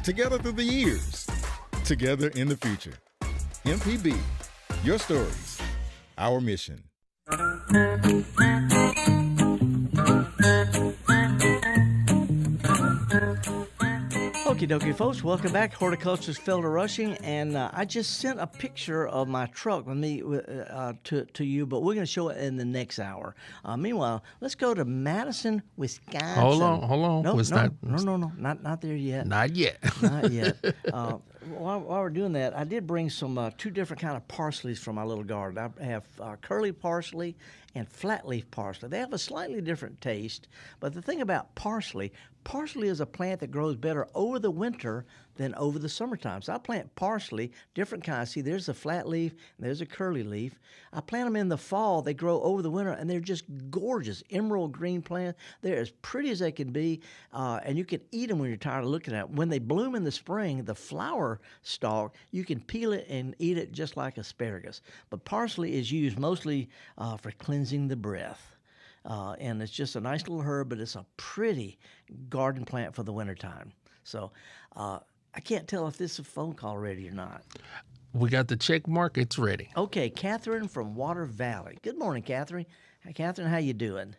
Together through the years, together in the future. MPB, your stories, our mission. Okie dokie, folks. Welcome back. Horticulturalist Felder Rushing, and I just sent a picture of my truck with me to you, but we're going to show it in the next hour. Meanwhile, let's go to Madison, Wisconsin. Hold on. No, not there yet. Not yet. Not yet. While we're doing that, I did bring some two different kind of parsleys from my little garden. I have curly parsley and flat leaf parsley. They have a slightly different taste, but the thing about parsley is a plant that grows better over the winter than over the summertime. So I plant parsley, different kinds. See, there's a flat leaf and there's a curly leaf. I plant them in the fall. They grow over the winter, and they're just gorgeous emerald green plants. They're as pretty as they can be, and you can eat them when you're tired of looking at them. When they bloom in the spring, the flower flower stalk. You can peel it and eat it just like asparagus. But parsley is used mostly for cleansing the breath. And it's just a nice little herb, but it's a pretty garden plant for the wintertime. So I can't tell if this is a phone call ready or not. We got the check mark. It's ready. Okay, Catherine from Water Valley. Good morning, Catherine. Hey, Catherine, how you doing?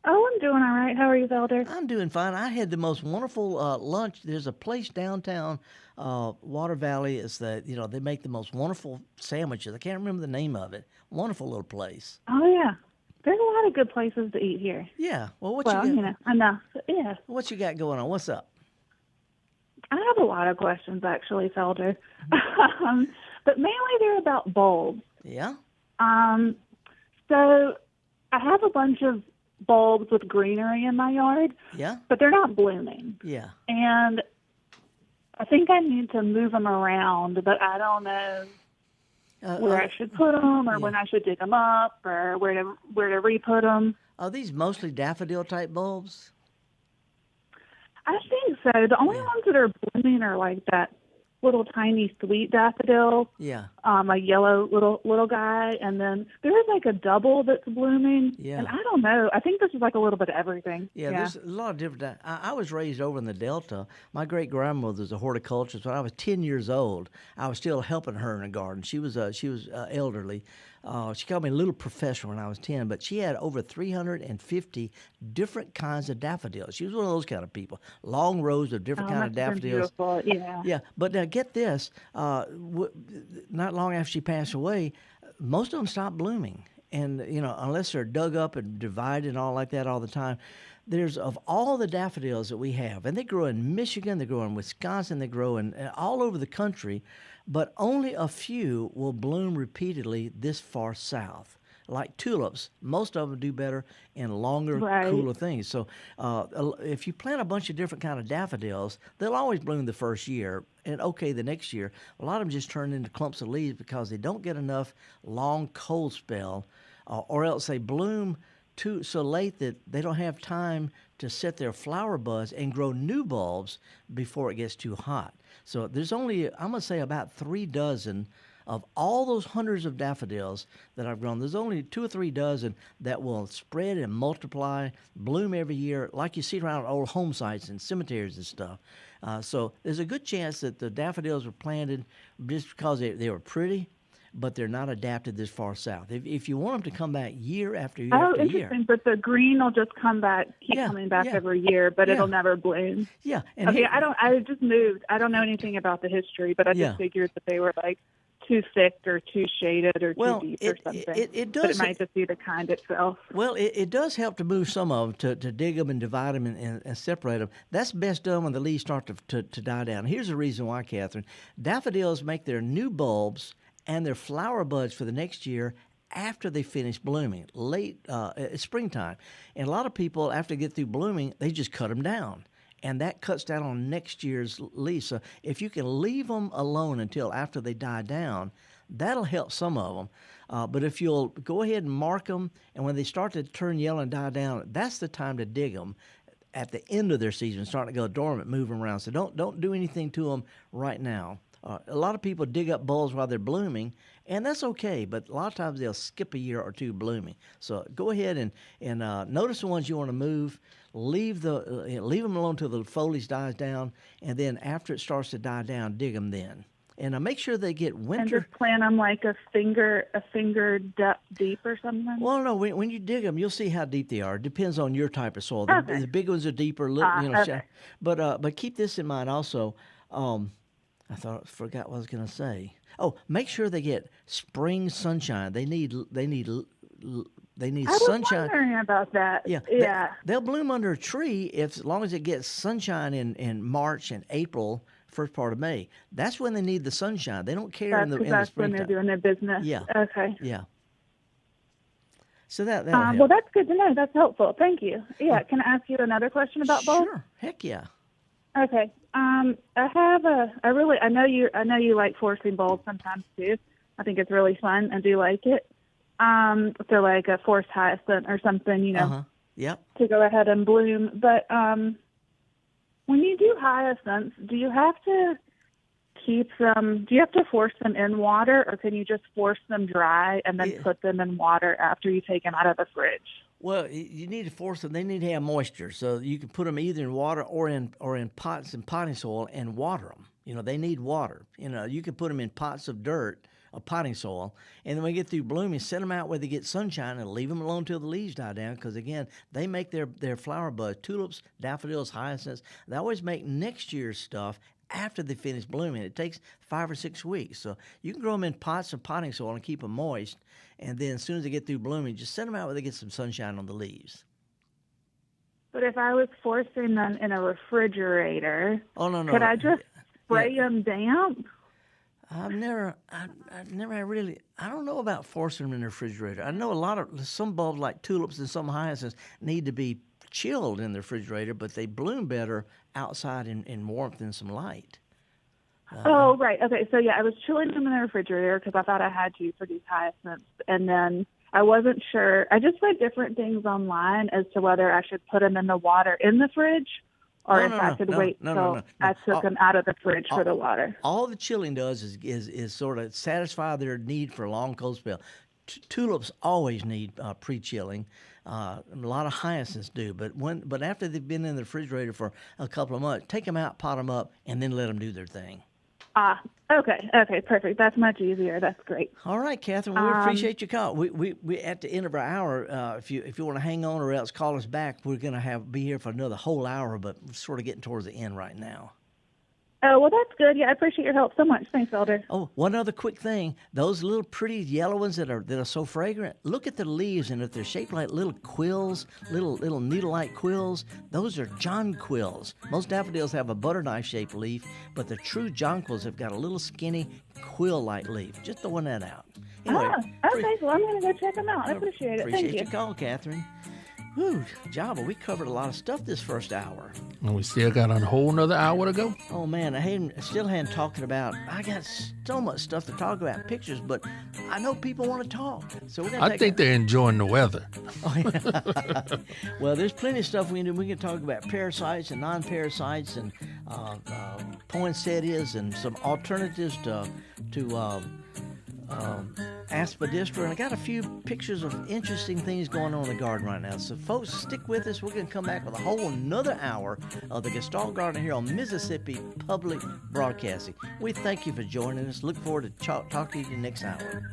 Oh, I'm doing all right. How are you, Felder? I'm doing fine. I had the most wonderful lunch. There's a place downtown Water Valley. It's they make the most wonderful sandwiches. I can't remember the name of it. Wonderful little place. Oh, yeah. There's a lot of good places to eat here. Yeah. Well, you got? Enough. Yeah. What you got going on? What's up? I have a lot of questions, actually, Felder. But mainly they're about bulbs. Yeah? So I have a bunch of bulbs with greenery in my yard. Yeah? But they're not blooming. Yeah. And I think I need to move them around, but I don't know where I should put them or when I should dig them up or where to re-put them. Are these mostly daffodil-type bulbs? I think so. The only ones that are blooming are like that little tiny sweet daffodil. Yeah. A yellow little guy, and then there's like a double that's blooming. Yeah. And I don't know. I think this is like a little bit of everything. Yeah, there's a lot of different. I was raised over in the Delta. My great grandmother was a horticulturalist. When I was 10 years old, I was still helping her in the garden. She was elderly. She called me a little professor when I was 10, but she had over 350 different kinds of daffodils. She was one of those kind of people. Long rows of different kinds of daffodils. Beautiful. Yeah. Yeah, but now get this. Not long after she passed away, most of them stopped blooming. And, unless they're dug up and divided and all like that all the time, there's of all the daffodils that we have, and they grow in Michigan, they grow in Wisconsin, they grow in all over the country, but only a few will bloom repeatedly this far south. Like tulips, most of them do better in longer, cooler things. So if you plant a bunch of different kind of daffodils, they'll always bloom the first year, and the next year. A lot of them just turn into clumps of leaves because they don't get enough long cold spell, or else they bloom so late that they don't have time to set their flower buds and grow new bulbs before it gets too hot. So there's only, I'm going to say, about 3 dozen of all those hundreds of daffodils that I've grown. There's only 2 or 3 dozen that will spread and multiply, bloom every year, like you see around old home sites and cemeteries and stuff. So there's a good chance that the daffodils were planted just because they were pretty, but they're not adapted this far south. If you want them to come back year after year after year. Interesting. But the green will just come back, keep coming back every year, but it'll never bloom. Yeah. And I just moved. I don't know anything about the history, but I just figured that they were like too thick or too shaded or too deep or something. It does. But it might just be the kind itself. Well, it does help to move some of them, to dig them and divide them and separate them. That's best done when the leaves start to die down. Here's the reason why, Catherine. Daffodils make their new bulbs and their flower buds for the next year after they finish blooming, late springtime. And a lot of people, after they get through blooming, they just cut them down. And that cuts down on next year's leaves. So if you can leave them alone until after they die down, that'll help some of them. But if you'll go ahead and mark them, and when they start to turn yellow and die down, that's the time to dig them at the end of their season, starting to go dormant, move them around. So don't do anything to them right now. A lot of people dig up bulbs while they're blooming, and that's okay, but a lot of times they'll skip a year or two blooming. So go ahead and notice the ones you want to move. Leave them alone until the foliage dies down, and then after it starts to die down, dig them then. And make sure they get winter. And just plant them like a finger deep or something? Well, no. When you dig them, you'll see how deep they are. It depends on your type of soil. Okay. The big ones are deeper, Okay. But keep this in mind also. I forgot what I was going to say. Oh, make sure they get spring sunshine. They need sunshine. I was wondering about that. Yeah. They'll bloom under a tree as long as it gets sunshine in March and April, first part of May. That's when they need the sunshine. They don't care in the springtime. That's when they're doing their business. Yeah. Okay. Yeah. So that'll help. Well, that's good to know. That's helpful. Thank you. Yeah. Can I ask you another question about bulbs? Sure. Heck yeah. Okay. I know you like forcing bulbs sometimes too. I think it's really fun. I do like it. So like a forced hyacinth or something, Yep. to go ahead and bloom. But when you do hyacinths, do you have to keep them? Do you have to force them in water, or can you just force them dry and then put them in water after you take them out of the fridge? Well, you need to force them. They need to have moisture, so you can put them either in water or in pots and potting soil and water them. You know, they need water. You know, you can put them in pots of dirt or potting soil, and then when they get through blooming, set them out where they get sunshine and leave them alone till the leaves die down, because, again, they make their flower buds. Tulips, daffodils, hyacinths, they always make next year's stuff after they finish blooming. It takes 5 or 6 weeks. So you can grow them in pots of potting soil and keep them moist, and then as soon as they get through blooming, just set them out where they get some sunshine on the leaves. But if I was forcing them in a refrigerator, could I just spray them damp? I don't know about forcing them in the refrigerator. I know some bulbs like tulips and some hyacinths need to be chilled in the refrigerator, but they bloom better outside in warmth and some light. Oh, right. Okay. So, I was chilling them in the refrigerator because I thought I had to for these hyacinths. And then I wasn't sure. I just read different things online as to whether I should put them in the water in the fridge or if I could wait till I took them out of the fridge for the water. All the chilling does is sort of satisfy their need for a long cold spell. Tulips always need pre-chilling. A lot of hyacinths do, but after they've been in the refrigerator for a couple of months, take them out, pot them up, and then let them do their thing. Okay, perfect. That's much easier. That's great. All right, Catherine, we appreciate your call. We at the end of our hour. If you want to hang on or else call us back, we're going to be here for another whole hour, but we're sort of getting towards the end right now. Oh, well, that's good. Yeah, I appreciate your help so much. Thanks, Felder. Oh, one other quick thing. Those little pretty yellow ones that are so fragrant, look at the leaves, and if they're shaped like little quills, little needle-like quills, those are jonquils. Most daffodils have a butter knife-shaped leaf, but the true jonquils have got a little skinny quill-like leaf. Just throwing that out. Anyway, okay. Well, I'm going to go check them out. I appreciate it. Thank you. Appreciate your call, Catherine. Whew, Java, we covered a lot of stuff this first hour. And we still got a whole nother hour to go. Oh, man, I still hadn't talking about, I got so much stuff to talk about, pictures, but I know people want to talk. So I think they're enjoying the weather. Oh, yeah. Well, there's plenty of stuff we can do. We can talk about parasites and non-parasites and poinsettias and some alternatives to aspidistra, and I got a few pictures of interesting things going on in the garden right now. So, folks, stick with us. We're going to come back with a whole another hour of the Gestalt Gardener here on Mississippi Public Broadcasting. We thank you for joining us. Look forward to talking to you next hour.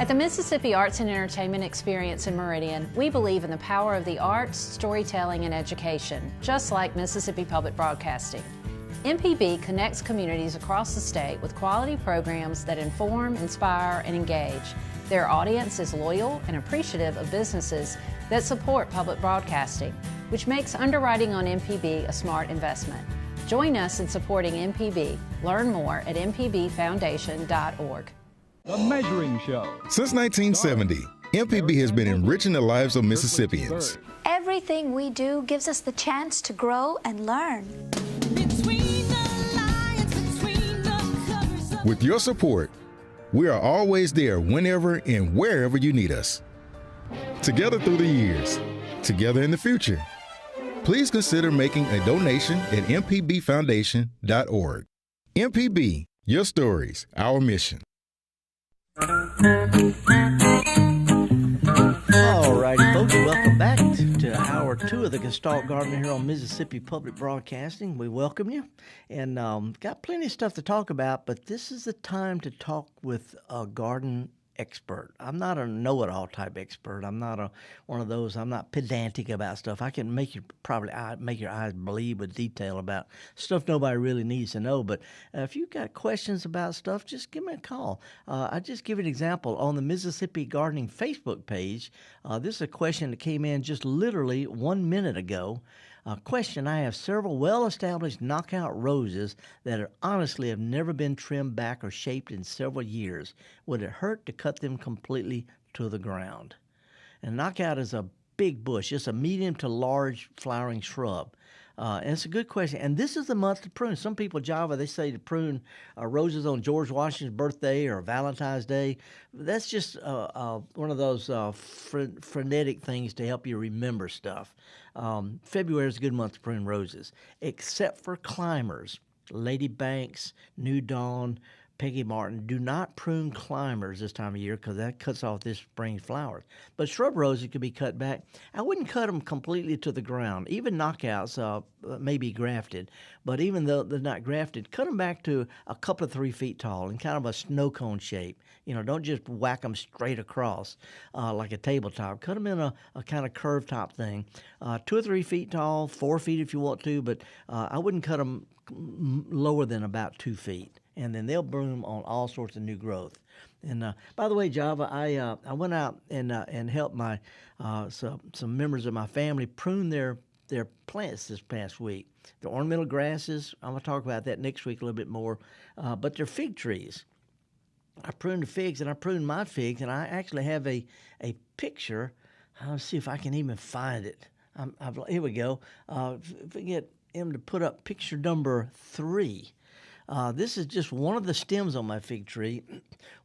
At the Mississippi Arts and Entertainment Experience in Meridian, we believe in the power of the arts, storytelling, and education, just like Mississippi Public Broadcasting. MPB connects communities across the state with quality programs that inform, inspire, and engage. Their audience is loyal and appreciative of businesses that support public broadcasting, which makes underwriting on MPB a smart investment. Join us in supporting MPB. Learn more at mpbfoundation.org. The Measuring Show. Since 1970, MPB has been enriching the lives of Mississippians. Everything we do gives us the chance to grow and learn. With your support, we are always there whenever and wherever you need us. Together through the years, together in the future. Please consider making a donation at mpbfoundation.org. MPB, your stories, our mission. All righty, folks, welcome back to Hour 2 of the Gestalt Gardener here on Mississippi Public Broadcasting. We welcome you, and got plenty of stuff to talk about, but this is the time to talk with a garden expert. I'm not a know-it-all type expert. I'm not one of those. I'm not pedantic about stuff. I can make you make your eyes bleed with detail about stuff nobody really needs to know. But if you've got questions about stuff, just give me a call. I just give an example on the Mississippi Gardening Facebook page. This is a question that came in just literally 1 minute ago. Question: I have several well-established knockout roses that honestly have never been trimmed back or shaped in several years. Would it hurt to cut them completely to the ground? And knockout is a big bush. It's a medium to large flowering shrub. And it's a good question. And this is the month to prune. Some people, Java, they say to prune roses on George Washington's birthday or Valentine's Day. That's just one of those frenetic things to help you remember stuff. February is a good month to prune roses, except for climbers. Lady Banks, New Dawn, Peggy Martin. Do not prune climbers this time of year because that cuts off this spring's flowers. But shrub roses could be cut back. I wouldn't cut them completely to the ground. Even knockouts may be grafted, but even though they're not grafted, cut them back to a couple of 3 feet tall in kind of a snow cone shape. You know, don't just whack them straight across like a tabletop. Cut them in a kind of curved top thing, 2 or 3 feet tall, 4 feet if you want to, but I wouldn't cut them lower than about 2 feet. And then they'll bloom on all sorts of new growth. And by the way, Java, I went out and helped my some members of my family prune their plants this past week. The ornamental grasses, I'm going to talk about that next week a little bit more, but they're fig trees. I pruned the figs, and I pruned my figs, and I actually have a picture. I'll see if I can even find it. Here we go. If we get him to put up picture number 3. This is just one of the stems on my fig tree.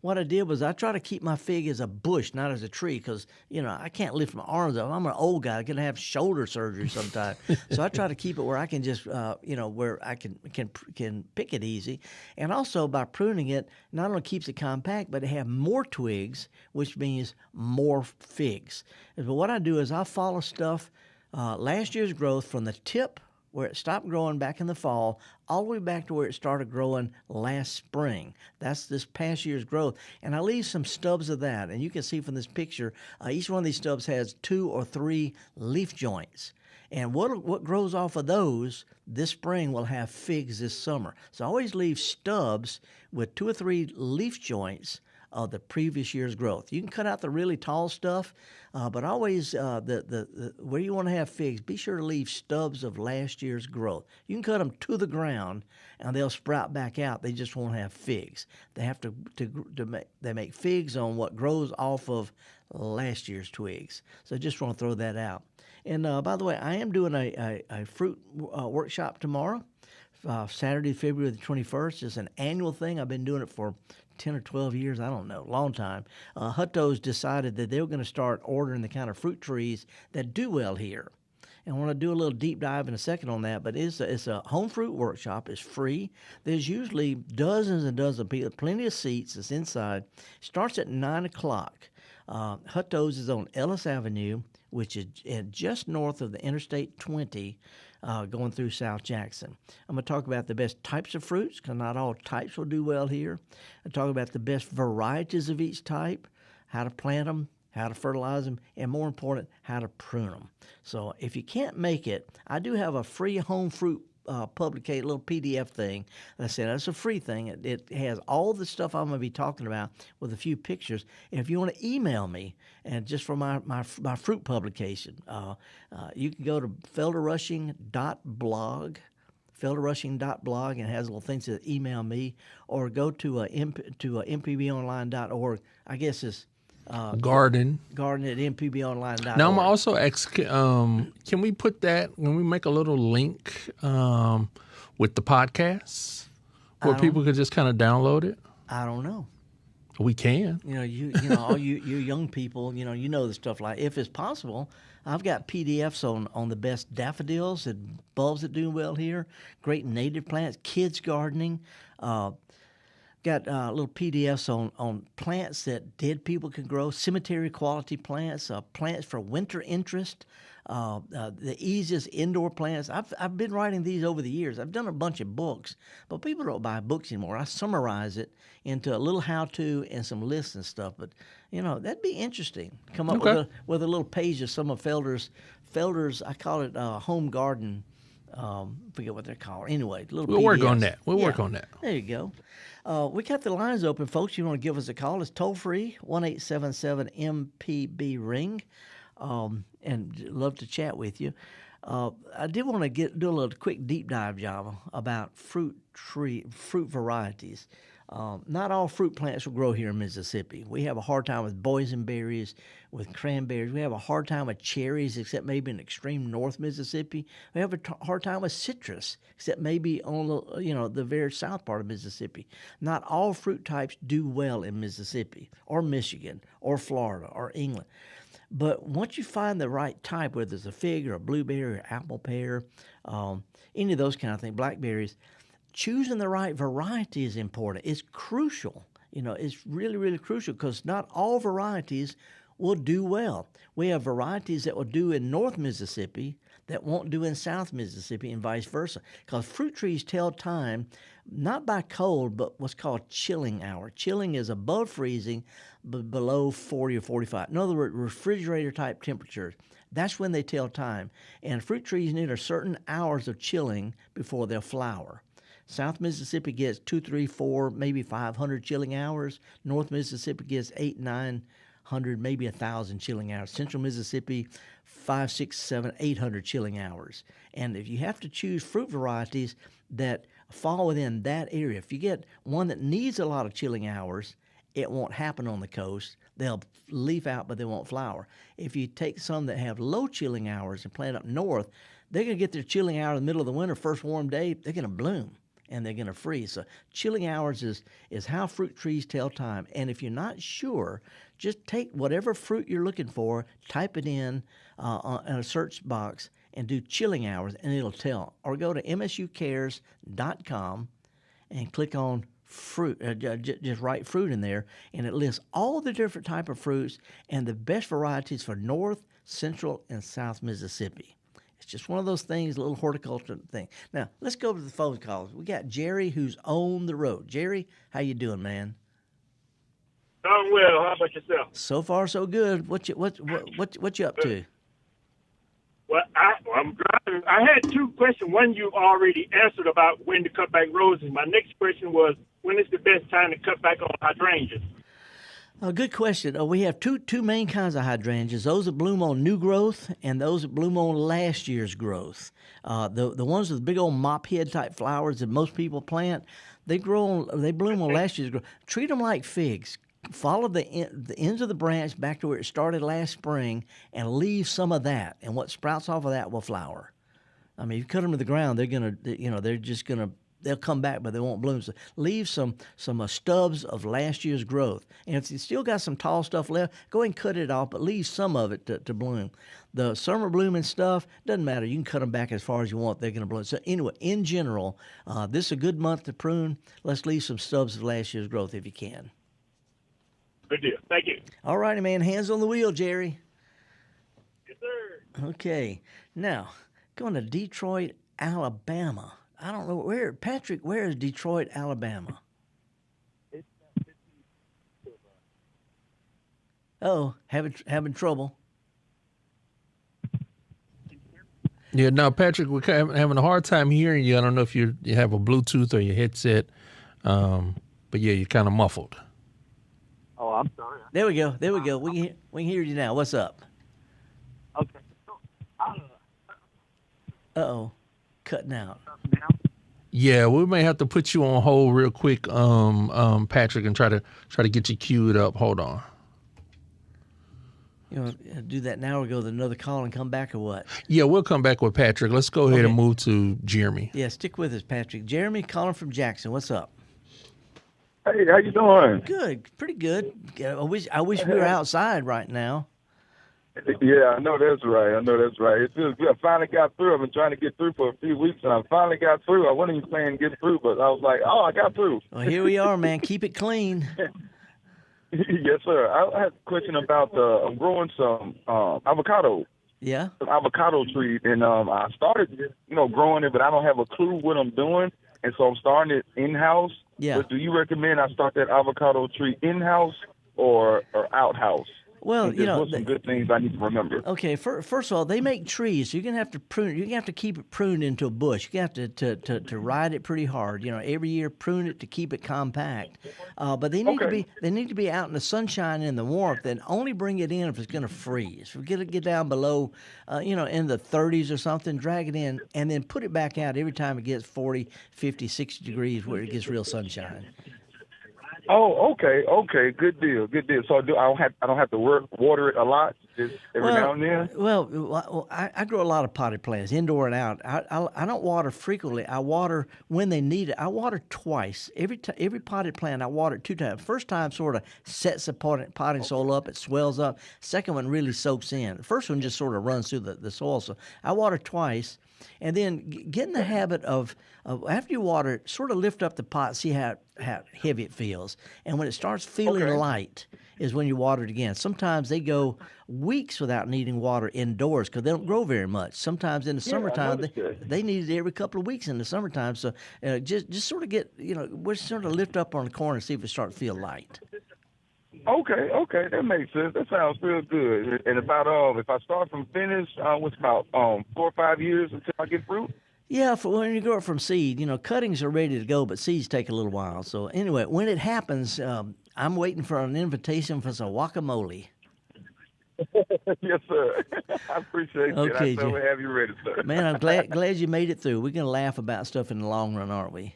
What I did was I try to keep my fig as a bush, not as a tree, because, you know, I can't lift my arms up. I'm an old guy. I'm going to have shoulder surgery sometime. So I try to keep it where I can just, where I can pick it easy. And also by pruning it, not only keeps it compact, but it have more twigs, which means more figs. And so what I do is I follow stuff, last year's growth from the tip where it stopped growing back in the fall, all the way back to where it started growing last spring. That's this past year's growth. And I leave some stubs of that. And you can see from this picture, each one of these stubs has 2 or 3 leaf joints. And what grows off of those this spring will have figs this summer. So I always leave stubs with 2 or 3 leaf joints of the previous year's growth. You can cut out the really tall stuff, but always where you want to have figs, be sure to leave stubs of last year's growth. You can cut them to the ground, and they'll sprout back out. They just won't have figs. They have to make figs on what grows off of last year's twigs. So I just want to throw that out. And by the way, I am doing a fruit workshop tomorrow, Saturday, February the 21st. It's an annual thing. I've been doing it for 10 or 12 years, I don't know, long time. Hutto's decided that they were going to start ordering the kind of fruit trees that do well here. And I want to do a little deep dive in a second on that, but it's a home fruit workshop. It's free. There's usually dozens and dozens of people, plenty of seats. It's inside. Starts at 9 o'clock. Hutto's is on Ellis Avenue, which is just north of the Interstate 20, going through South Jackson. I'm going to talk about the best types of fruits, because not all types will do well here. I'll talk about the best varieties of each type. how to plant them, how to fertilize them, and more important, how to prune them. So if you can't make it, I do have a free home fruit publicate little PDF thing. I said that's a free thing. It has all the stuff I'm going to be talking about with a few pictures. And if you want to email me, and just for my fruit publication, you can go to felderrushing.blog. felderrushing.blog, and it has little things that email me, or go to mpbonline.org. I guess it's garden at mpbonline.org. Now I'm also can we put that when we make a little link with the podcasts where people could just kind of download it? I don't know. We can. All you young people, you know the stuff like, if it's possible. I've got PDFs on the best daffodils and bulbs that do well here, great native plants, kids gardening. Got little PDFs on plants that dead people can grow, cemetery quality plants, plants for winter interest, the easiest indoor plants. I've been writing these over the years. I've done a bunch of books, but people don't buy books anymore. I summarize it into a little how-to and some lists and stuff. But that'd be interesting. Come up with a little page of some of Felder's. I call it home garden. Forget what they're called. Anyway, little. We'll PDFs. work on that. We'll work on that. There you go. We got the lines open, folks. You want to give us a call? It's toll free, 1-877-MPB-RING, and love to chat with you. I did want to do a little quick deep dive job about fruit varieties. Not all fruit plants will grow here in Mississippi. We have a hard time with boysenberries, with cranberries. We have a hard time with cherries, except maybe in extreme North Mississippi. We have a hard time with citrus, except maybe on the very south part of Mississippi. Not all fruit types do well in Mississippi or Michigan or Florida or England. But once you find the right type, whether it's a fig or a blueberry or apple pear, any of those kind of things, blackberries, choosing the right variety is important. It's crucial. It's really, really crucial, because not all varieties will do well. We have varieties that will do in North Mississippi that won't do in South Mississippi, and vice versa. Because fruit trees tell time not by cold, but what's called chilling hour. Chilling is above freezing, but below 40 or 45. In other words, refrigerator-type temperatures. That's when they tell time. And fruit trees need a certain hours of chilling before they'll flower. South Mississippi gets 2, 3, 4, maybe 500 chilling hours. North Mississippi gets 800, 900, maybe 1,000 chilling hours. Central Mississippi, 500, 600, 700, 800 chilling hours. And if you have to choose fruit varieties that fall within that area, if you get one that needs a lot of chilling hours, it won't happen on the coast. They'll leaf out, but they won't flower. If you take some that have low chilling hours and plant up north, they're going to get their chilling hour in the middle of the winter, first warm day, they're going to bloom. And they're going to freeze. So chilling hours is how fruit trees tell time. And if you're not sure, just take whatever fruit you're looking for, type it in a search box, and do chilling hours, and it'll tell. Or go to msucares.com and click on fruit. Just write fruit in there, and it lists all the different type of fruits and the best varieties for North, Central, and South Mississippi. It's just one of those things, a little horticulture thing. Now, let's go to the phone calls. We got Jerry, who's on the road. Jerry, how you doing, man? I'm well. How about yourself? So far, so good. What you up to? Well, I'm driving. I had two questions. One you already answered about when to cut back roses. My next question was, when is the best time to cut back on hydrangeas? Good question. We have two main kinds of hydrangeas: those that bloom on new growth and those that bloom on last year's growth. The ones with big old mop head type flowers that most people plant, they bloom on last year's growth. Treat them like figs. Follow the ends of the branch back to where it started last spring, and leave some of that. And what sprouts off of that will flower. I mean, if you cut them to the ground, they'll come back, but they won't bloom. So leave some stubs of last year's growth. And if you still got some tall stuff left, go ahead and cut it off, but leave some of it to bloom. The summer blooming stuff, doesn't matter. You can cut them back as far as you want. They're going to bloom. So anyway, in general, this is a good month to prune. Let's leave some stubs of last year's growth if you can. Good deal. Thank you. All righty, man. Hands on the wheel, Jerry. Yes, sir. Okay. Now, going to Detroit, Alabama. I don't know where. Patrick, where is Detroit, Alabama? Oh, having trouble. Yeah, now Patrick, we're having a hard time hearing you. I don't know if you have a Bluetooth or your headset, but yeah, you're kind of muffled. Oh, I'm sorry. There we go. We can hear you now. What's up? Okay. Uh-oh, cutting out. Yeah, we may have to put you on hold real quick, Patrick, and try to get you queued up. Hold on. You want to do that now or go to another call and come back or what? Yeah, we'll come back with Patrick. Let's go ahead and move to Jeremy. Yeah, stick with us, Patrick. Jeremy calling from Jackson. What's up? Hey, how you doing? Good, pretty good. I wish we were outside right now. Yeah, I know that's right. It feels good. I finally got through. I've been trying to get through for a few weeks, and I finally got through. I wasn't even planning to get through, but I was like, oh, I got through. Well, here we are, man. Keep it clean. Yes, sir. I had a question about I'm growing some avocado. Yeah. Some avocado trees, and I started, growing it, but I don't have a clue what I'm doing, and so I'm starting it in-house. Yeah. But do you recommend I start that avocado tree in-house or outhouse? Well, what's some good things I need to remember? Okay, first of all, they make trees, so you're gonna have to prune. You're gonna have to keep it pruned into a bush. You have to ride it pretty hard. Every year prune it to keep it compact. But they need to be out in the sunshine and the warmth, and only bring it in if it's gonna freeze. If we get down below, in the 30s or something, drag it in, and then put it back out every time it gets 40, 50, 60 degrees where it gets real sunshine. Oh, okay, good deal. So I don't have to water it a lot, just every now and then. Well, I grow a lot of potted plants, indoor and out. I don't water frequently. I water when they need it. I water twice. Every potted plant, I water it 2 times. First time sort of sets the potting soil up, it swells up. Second one really soaks in. The first one just sort of runs through the soil. So I water twice. And then get in the habit of after you water it, sort of lift up the pot, see how heavy it feels. And when it starts feeling light is when you water it again. Sometimes they go weeks without needing water indoors because they don't grow very much. Sometimes in the summertime, they need it every couple of weeks in the summertime. So just sort of we're sort of lift up on the corner and see if it starts to feel light. Okay, that makes sense. That sounds real good. And about if I start from finish, what's about 4 or 5 years until I get fruit? Yeah, when you grow it from seed, cuttings are ready to go, but seeds take a little while. So anyway, when it happens, I'm waiting for an invitation for some guacamole. Yes, sir. I appreciate it. I totally have you ready, sir. Man, I'm glad you made it through. We're gonna laugh about stuff in the long run, aren't we?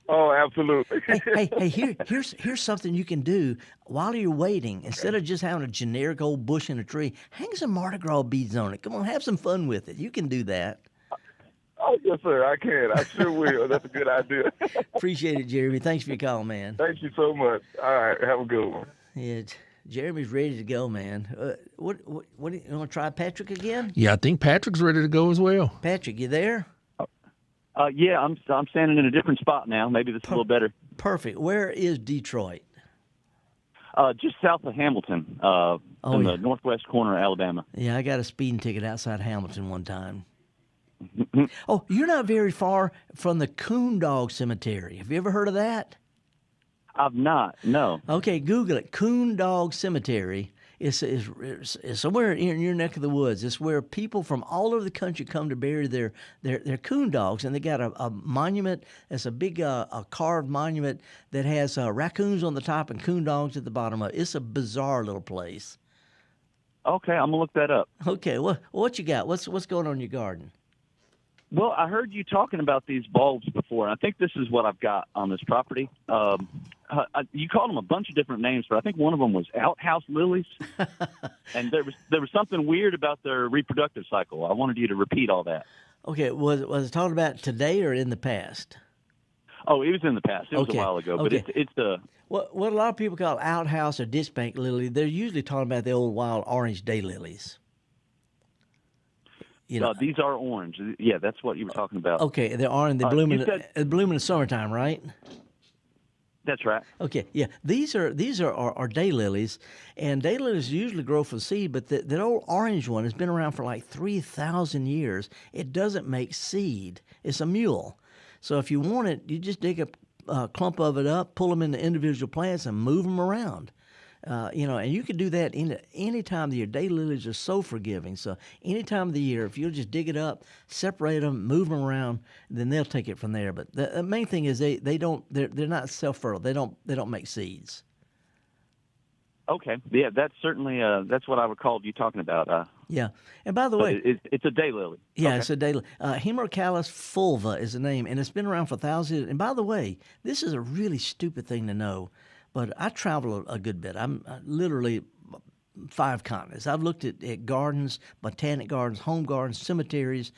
Oh, absolutely. hey, here's something you can do while you're waiting. Instead of just having a generic old bush in a tree, hang some Mardi Gras beads on it. Come on, have some fun with it. You can do that. Oh, yes, sir, I can. I sure will. That's a good idea. Appreciate it, Jeremy. Thanks for your call, man. Thank you so much. All right, have a good one. Yeah, Jeremy's ready to go, man. What do you want to try Patrick again? Yeah, I think Patrick's ready to go as well. Patrick, you there? Yeah, I'm standing in a different spot now. Maybe this is a little better. Perfect. Where is Detroit? Just south of Hamilton, in the northwest corner of Alabama. Yeah, I got a speeding ticket outside Hamilton one time. Oh, you're not very far from the Coon Dog Cemetery. Have you ever heard of that? I've not, no. Okay, Google it. Coon Dog Cemetery. It's somewhere in your neck of the woods. It's where people from all over the country come to bury their coon dogs, and they got a monument. It's a big a carved monument that has raccoons on the top and coon dogs at the bottom of it. It's a bizarre little place. Okay, I'm gonna look that up. Okay, what you got? What's going on in your garden? Well, I heard you talking about these bulbs before, and I think this is what I've got on this property. You called them a bunch of different names, but I think one of them was outhouse lilies. And there was something weird about their reproductive cycle. I wanted you to repeat all that. Okay, was it talking about today or in the past? Oh, it was in the past. It was a while ago, but it's the... What a lot of people call outhouse or ditch bank lily, they're usually talking about the old wild orange daylilies. These are orange. Yeah, that's what you were talking about. Okay, they're orange. They bloom in the summertime, right? That's right. Okay, yeah. These are daylilies, and daylilies usually grow from seed, but that old orange one has been around for like 3,000 years. It doesn't make seed. It's a mule. So if you want it, you just dig a clump of it up, pull them into individual plants, and move them around. And you can do that any time of the year. Daylilies are so forgiving. So any time of the year, if you'll just dig it up, separate them, move them around, then they'll take it from there. But the main thing is they're not self-fertile. They don't make seeds. Okay. Yeah, that's certainly that's what I recalled you talking about. Yeah. And by the way, it's a daylily. Yeah, okay. It's a daylily. Hemerocallis fulva is the name, and it's been around for thousands. And by the way, this is a really stupid thing to know, but I travel a good bit. I'm literally 5 continents. I've looked at gardens, botanic gardens, home gardens, cemeteries,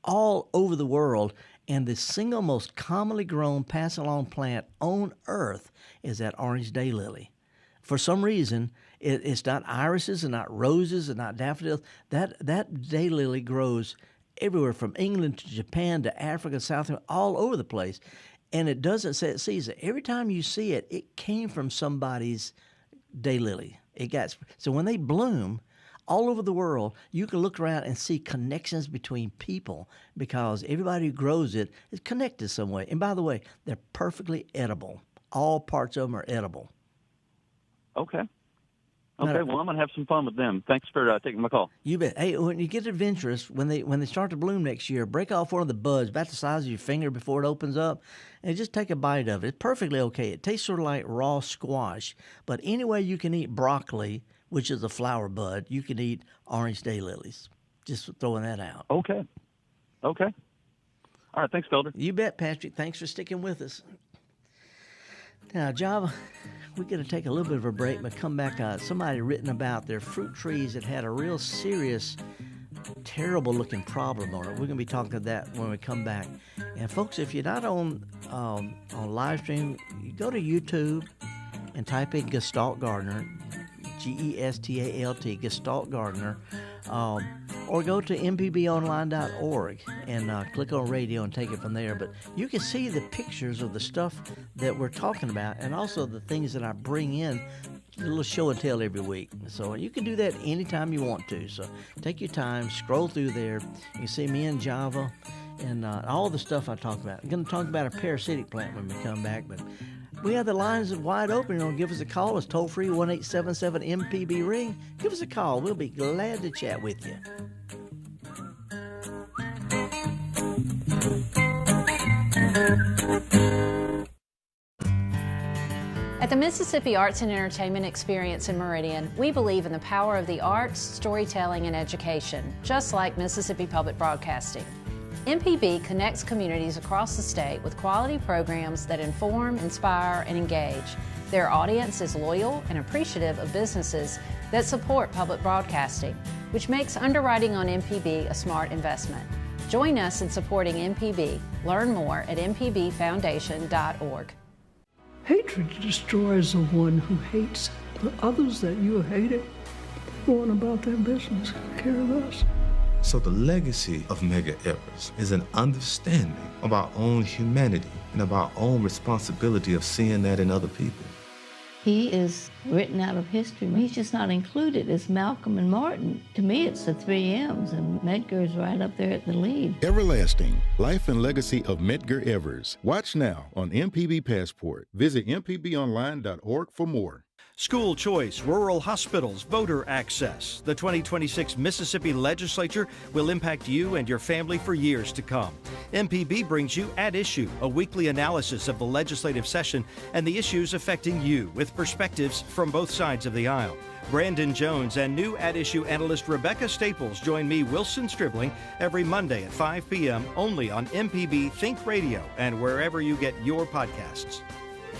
all over the world, and the single most commonly grown pass-along plant on Earth is that orange daylily. For some reason, it's not irises and not roses and not daffodils. That daylily grows everywhere from England to Japan to Africa, South America, all over the place. And it doesn't say it season. Every time you see it, it came from somebody's daylily. So when they bloom all over the world, you can look around and see connections between people because everybody who grows it is connected some way. And by the way, they're perfectly edible. All parts of them are edible. Okay. Well, I'm going to have some fun with them. Thanks for taking my call. You bet. Hey, when you get adventurous, when they start to bloom next year, break off one of the buds about the size of your finger before it opens up, and just take a bite of it. It's perfectly okay. It tastes sort of like raw squash. But anyway you can eat broccoli, which is a flower bud, you can eat orange daylilies. Just throwing that out. Okay. All right. Thanks, Felder. You bet, Patrick. Thanks for sticking with us. Now, Java, we're going to take a little bit of a break, but come back. Somebody written about their fruit trees that had a real serious, terrible-looking problem on it. We're going to be talking to that when we come back. And, folks, if you're not on live stream, you go to YouTube and type in Gestalt Gardener, Gestalt, Gestalt Gardener, or go to mpbonline.org and click on radio and take it from there. But you can see the pictures of the stuff that we're talking about and also the things that I bring in, a little show and tell every week. So you can do that anytime you want to. So take your time, scroll through there. You can see me and Java and all the stuff I talk about. I'm going to talk about a parasitic plant when we come back, but we have the lines wide open. You know, give us a call. It's toll free 1-877-MPB-RING. Give us a call. We'll be glad to chat with you. At the Mississippi Arts and Entertainment Experience in Meridian, we believe in the power of the arts, storytelling, and education, just like Mississippi Public Broadcasting. MPB connects communities across the state with quality programs that inform, inspire, and engage. Their audience is loyal and appreciative of businesses that support public broadcasting, which makes underwriting on MPB a smart investment. Join us in supporting MPB. Learn more at mpbfoundation.org. Hatred destroys the one who hates. The others that you hated, go on about their business. Care of us. So the legacy of Medgar Evers is an understanding of our own humanity and of our own responsibility of seeing that in other people. He is written out of history. He's just not included as Malcolm and Martin. To me, it's the 3 M's, and Medgar's right up there at the lead. Everlasting, Life and Legacy of Medgar Evers. Watch now on MPB Passport. Visit mpbonline.org for more. School choice, rural hospitals, voter access. The 2026 Mississippi Legislature will impact you and your family for years to come. MPB brings you At Issue, a weekly analysis of the legislative session and the issues affecting you with perspectives from both sides of the aisle. Brandon Jones and new At Issue analyst Rebecca Staples join me, Wilson Stribling, every Monday at 5 p.m. only on MPB Think Radio and wherever you get your podcasts.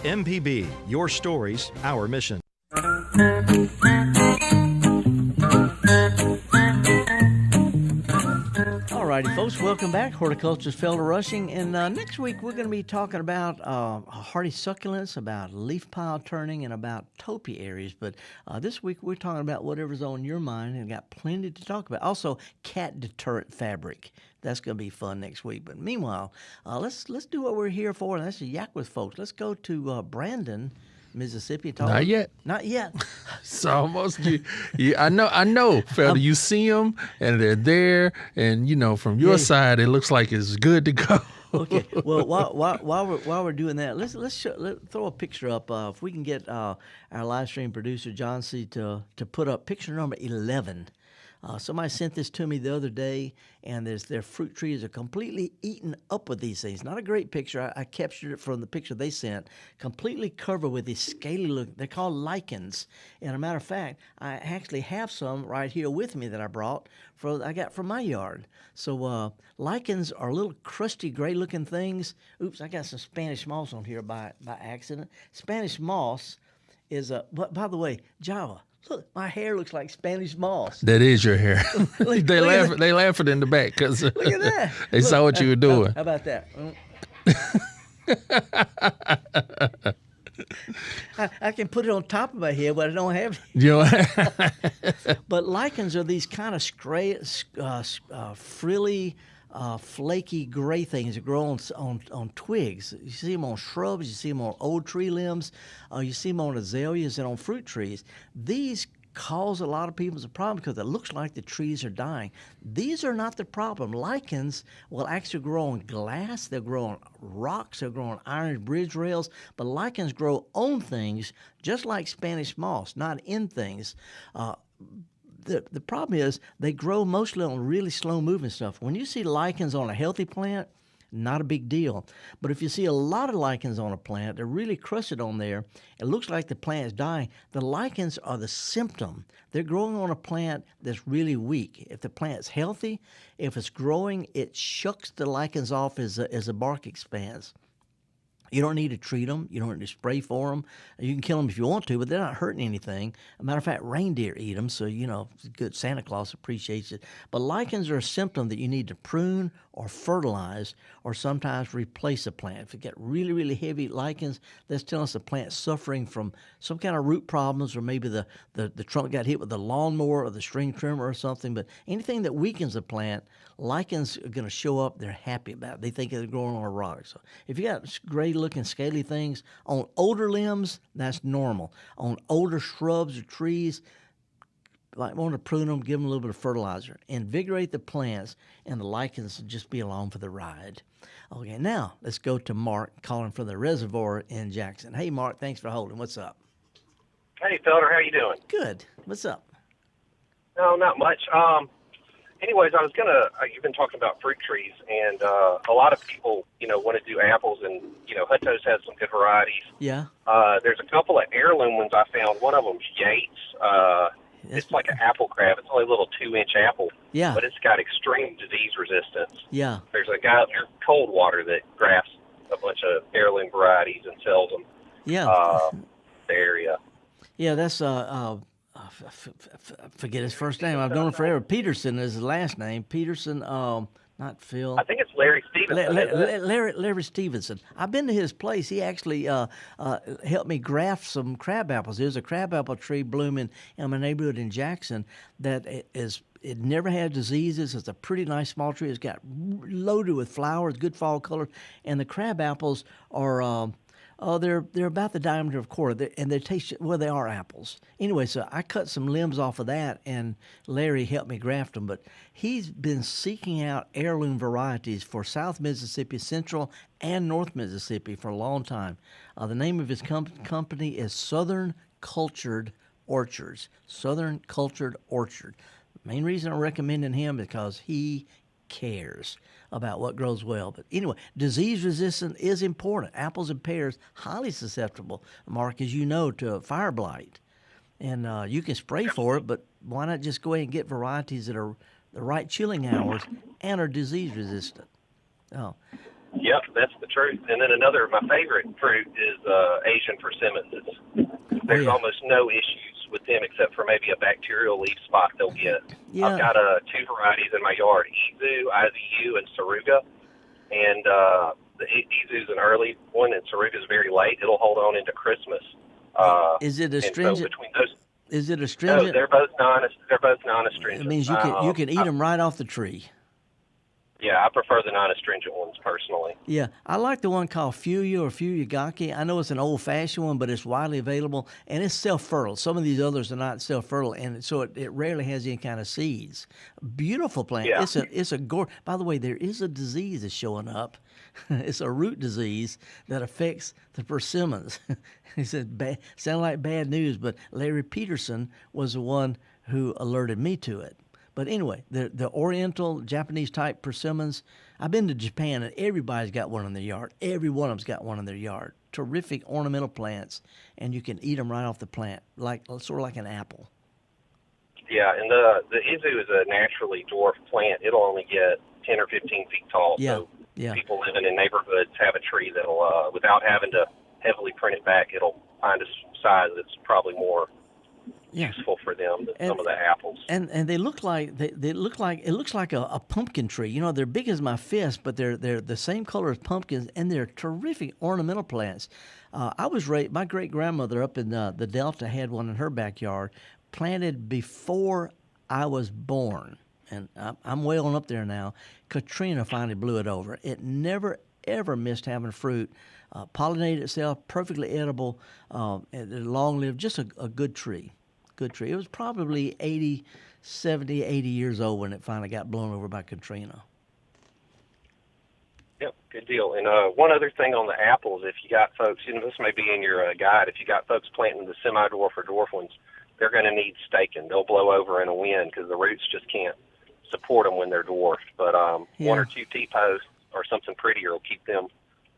MPB, your stories, our mission. All righty, folks, welcome back. Horticulturalist Felder Rushing. And next week, we're going to be talking about hardy succulents, about leaf pile turning, and about topiaries. But this week, we're talking about whatever's on your mind and got plenty to talk about. Also, cat deterrent fabric. That's going to be fun next week. But meanwhile, let's do what we're here for, and that's to yak with folks. Let's go to Brandon, Mississippi. Not yet. Not yet. It's almost. I know, Felder. You see them, and they're there, and from your side, it looks like it's good to go. Okay. Well, while we're doing that, let's throw a picture up. If we can get our live stream producer John C. to put up picture number 11. Somebody sent this to me the other day, and their fruit trees are completely eaten up with these things. Not a great picture. I captured it from the picture they sent. Completely covered with these scaly look. They're called lichens. And a matter of fact, I actually have some right here with me that I got from my yard. So lichens are little crusty, gray-looking things. Oops, I got some Spanish moss on here by accident. Spanish moss is by the way, Java. Look, my hair looks like Spanish moss. That is your hair. They laughing in the back because look at that. They saw what you were doing. How about that? I can put it on top of my head, but I don't have it. But lichens are these kind of frilly, flaky gray things that grow on twigs. You see them on shrubs, you see them on old tree limbs, you see them on azaleas and on fruit trees. These cause a lot of people a problem because it looks like the trees are dying. These are not the problem. Lichens will actually grow on glass, they'll grow on rocks, they'll grow on iron bridge rails, but lichens grow on things just like Spanish moss, not in things. The problem is they grow mostly on really slow-moving stuff. When you see lichens on a healthy plant, not a big deal. But if you see a lot of lichens on a plant, they're really crusted on there, it looks like the plant is dying. The lichens are the symptom. They're growing on a plant that's really weak. If the plant's healthy, if it's growing, it shucks the lichens off as the bark expands. You don't need to treat them. You don't need to spray for them. You can kill them if you want to, but they're not hurting anything. As a matter of fact, reindeer eat them, so, it's good. Santa Claus appreciates it. But lichens are a symptom that you need to prune or fertilize or sometimes replace a plant. If you get really, really heavy lichens, that's telling us the plant's suffering from some kind of root problems, or maybe the trunk got hit with the lawnmower or the string trimmer or something. But anything that weakens the plant, lichens are going to show up. They're happy about it. They think they're growing on a rock. So if you got gray-looking, scaly things on older limbs, that's normal. On older shrubs or trees, like want to prune them, give them a little bit of fertilizer, invigorate the plants, and the lichens will just be along for the ride. Okay, now let's go to Mark calling from the reservoir in Jackson. Hey, Mark, thanks for holding. What's up? Hey, Felder, how you doing? Good. What's up? No, not much. Anyways, you've been talking about fruit trees, and a lot of people, want to do apples, and, Hutto's has some good varieties. Yeah. There's a couple of heirloom ones I found. One of them's Yates. It's like an apple crab. It's only a little 2-inch apple. Yeah. But it's got extreme disease resistance. Yeah. There's a guy up here, Coldwater, that grafts a bunch of heirloom varieties and sells them. Yeah. The area. Yeah, that's forget his first name. I've known him forever. Peterson is his last name. Peterson, not Phil. I think it's Larry Stevenson. Larry Stevenson. I've been to his place. He actually helped me graft some crab apples. There's a crab apple tree blooming in my neighborhood in Jackson that it never had diseases. It's a pretty nice small tree. It's got loaded with flowers, good fall colors, and the crab apples are they're about the diameter of a quarter, and they taste, well, they are apples. Anyway, so I cut some limbs off of that, and Larry helped me graft them. But he's been seeking out heirloom varieties for South Mississippi, Central, and North Mississippi for a long time. The name of his company is Southern Cultured Orchards. Southern Cultured Orchard. The main reason I'm recommending him is because he cares about what grows well. But anyway, disease resistance is important. Apples and pears, highly susceptible, Mark, as you know, to fire blight. And you can spray for it, but why not just go ahead and get varieties that are the right chilling hours and are disease resistant? Oh. Yep, that's the truth. And then my favorite fruit is Asian persimmons. There's almost no issues with them except for maybe a bacterial leaf spot they'll get. Yeah. I've got 2 varieties in my yard, Izu, IZU, and Saruga. And the Izu's an early one, and Saruga's very late. It'll hold on into Christmas. Is it astringent? So between those, is it astringent? No, they're both non-astringent. It means you can eat them right off the tree. Yeah, I prefer the non-astringent ones personally. Yeah, I like the one called Fuya or Fuyagaki. I know it's an old-fashioned one, but it's widely available, and it's self-fertile. Some of these others are not self-fertile, and so it rarely has any kind of seeds. Beautiful plant. Yeah. It's a By the way, there is a disease that's showing up. It's a root disease that affects the persimmons. He said, sound like bad news, but Larry Peterson was the one who alerted me to it. But anyway, the Oriental Japanese type persimmons, I've been to Japan and everybody's got one in their yard. Every one of them's got one in their yard. Terrific ornamental plants, and you can eat them right off the plant, sort of like an apple. Yeah, and the Izu is a naturally dwarfed plant. It'll only get 10 or 15 feet tall. Yeah. So Yeah. people living in neighborhoods have a tree that'll, without having to heavily print it back, it'll find a size that's probably more useful for them than some of the apples. And they look like it looks like a pumpkin tree. You know, they're big as my fist, but they're the same color as pumpkins, and they're terrific ornamental plants. I was raised. My great grandmother up in the Delta had one in her backyard, planted before I was born, and I'm way on up there now. Katrina finally blew it over. It never ever missed having fruit. Pollinated itself, perfectly edible, long-lived, just a good tree. Good tree. It was probably 80 years old when it finally got blown over by Katrina. Yep, good deal. And one other thing on the apples, if you got folks, this may be in your guide, if you got folks planting the semi-dwarf or dwarf ones, they're going to need staking. They'll blow over in a wind because the roots just can't support them when they're dwarfed. But one or two T-posts or something prettier will keep them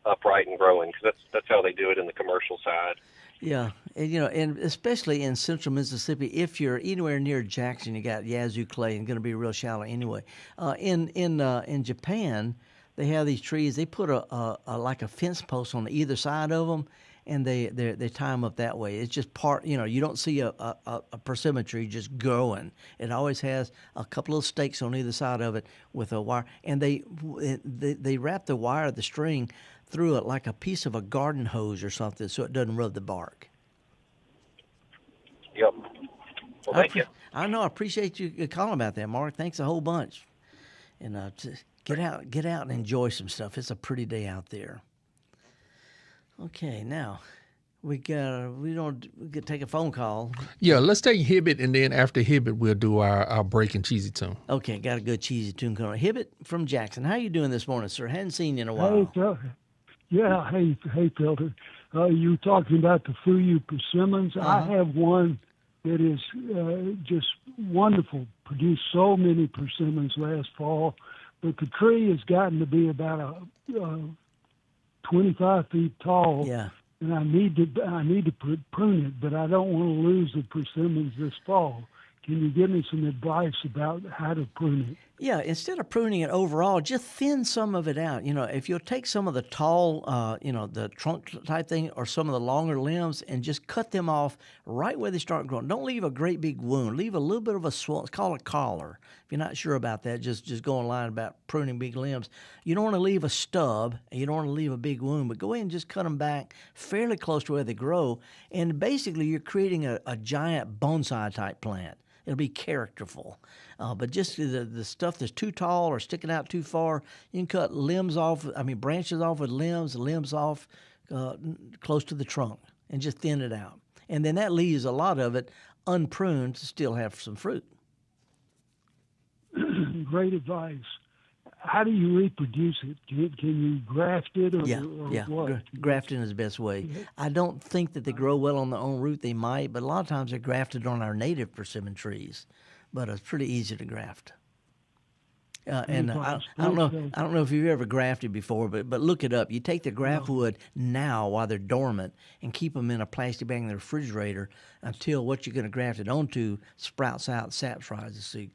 upright and growing, because that's how they do it in the commercial side. Yeah, and especially in central Mississippi, if you're anywhere near Jackson, you got Yazoo clay and going to be real shallow anyway. In Japan, they have these trees. They put a like a fence post on either side of them, and they tie them up that way. It's just part. You don't see a persimmon tree just growing. It always has a couple of stakes on either side of it with a wire, and they wrap the wire, the string, through it like a piece of a garden hose or something, so it doesn't rub the bark. Yep. Well, thank you. I know. I appreciate you calling about that, Mark. Thanks a whole bunch. And get out and enjoy some stuff. It's a pretty day out there. Okay, now we could take a phone call. Yeah, let's take Hibbett, and then after Hibbett, we'll do our breaking cheesy tune. Okay, got a good cheesy tune coming. Hibbett from Jackson. How you doing this morning, sir? Hadn't seen you in a while. Hey, Felder. You were talking about the Fuyu persimmons. I have one that is just wonderful. Produced so many persimmons last fall, but the tree has gotten to be about 25 feet tall. Yeah. And I need to prune it, but I don't want to lose the persimmons this fall. Can you give me some advice about how to prune it? Yeah, instead of pruning it overall, just thin some of it out. If you'll take some of the tall, the trunk type thing, or some of the longer limbs, and just cut them off right where they start growing. Don't leave a great big wound. Leave a little bit of a swell. It's called a collar. If you're not sure about that, just go online about pruning big limbs. You don't want to leave a stub, and you don't want to leave a big wound, but go ahead and just cut them back fairly close to where they grow, and basically you're creating a giant bonsai type plant. It'll be characterful. But just the stuff that's too tall or sticking out too far, you can cut branches off with limbs off close to the trunk, and just thin it out. And then that leaves a lot of it unpruned to still have some fruit. Great advice. How do you reproduce it? Can you graft it or what? Grafting is the best way. I don't think that they grow well on their own root. They might, but a lot of times they're grafted on our native persimmon trees. But it's pretty easy to graft. And I don't know if you've ever grafted before, but look it up. You take the graft wood now while they're dormant and keep them in a plastic bag in the refrigerator until what you're going to graft it onto sprouts out, saps rises. So you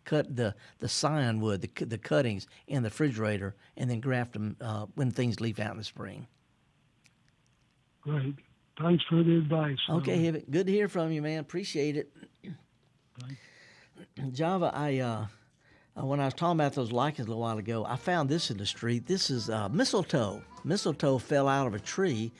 cut the scion wood, the cuttings in the refrigerator, and then graft them when things leaf out in the spring. Great. Thanks for the advice. Okay, Hibbett. Good to hear from you, man. Appreciate it. Java, when I was talking about those lichens a little while ago, I found this in the street. This is mistletoe. Mistletoe fell out of a tree,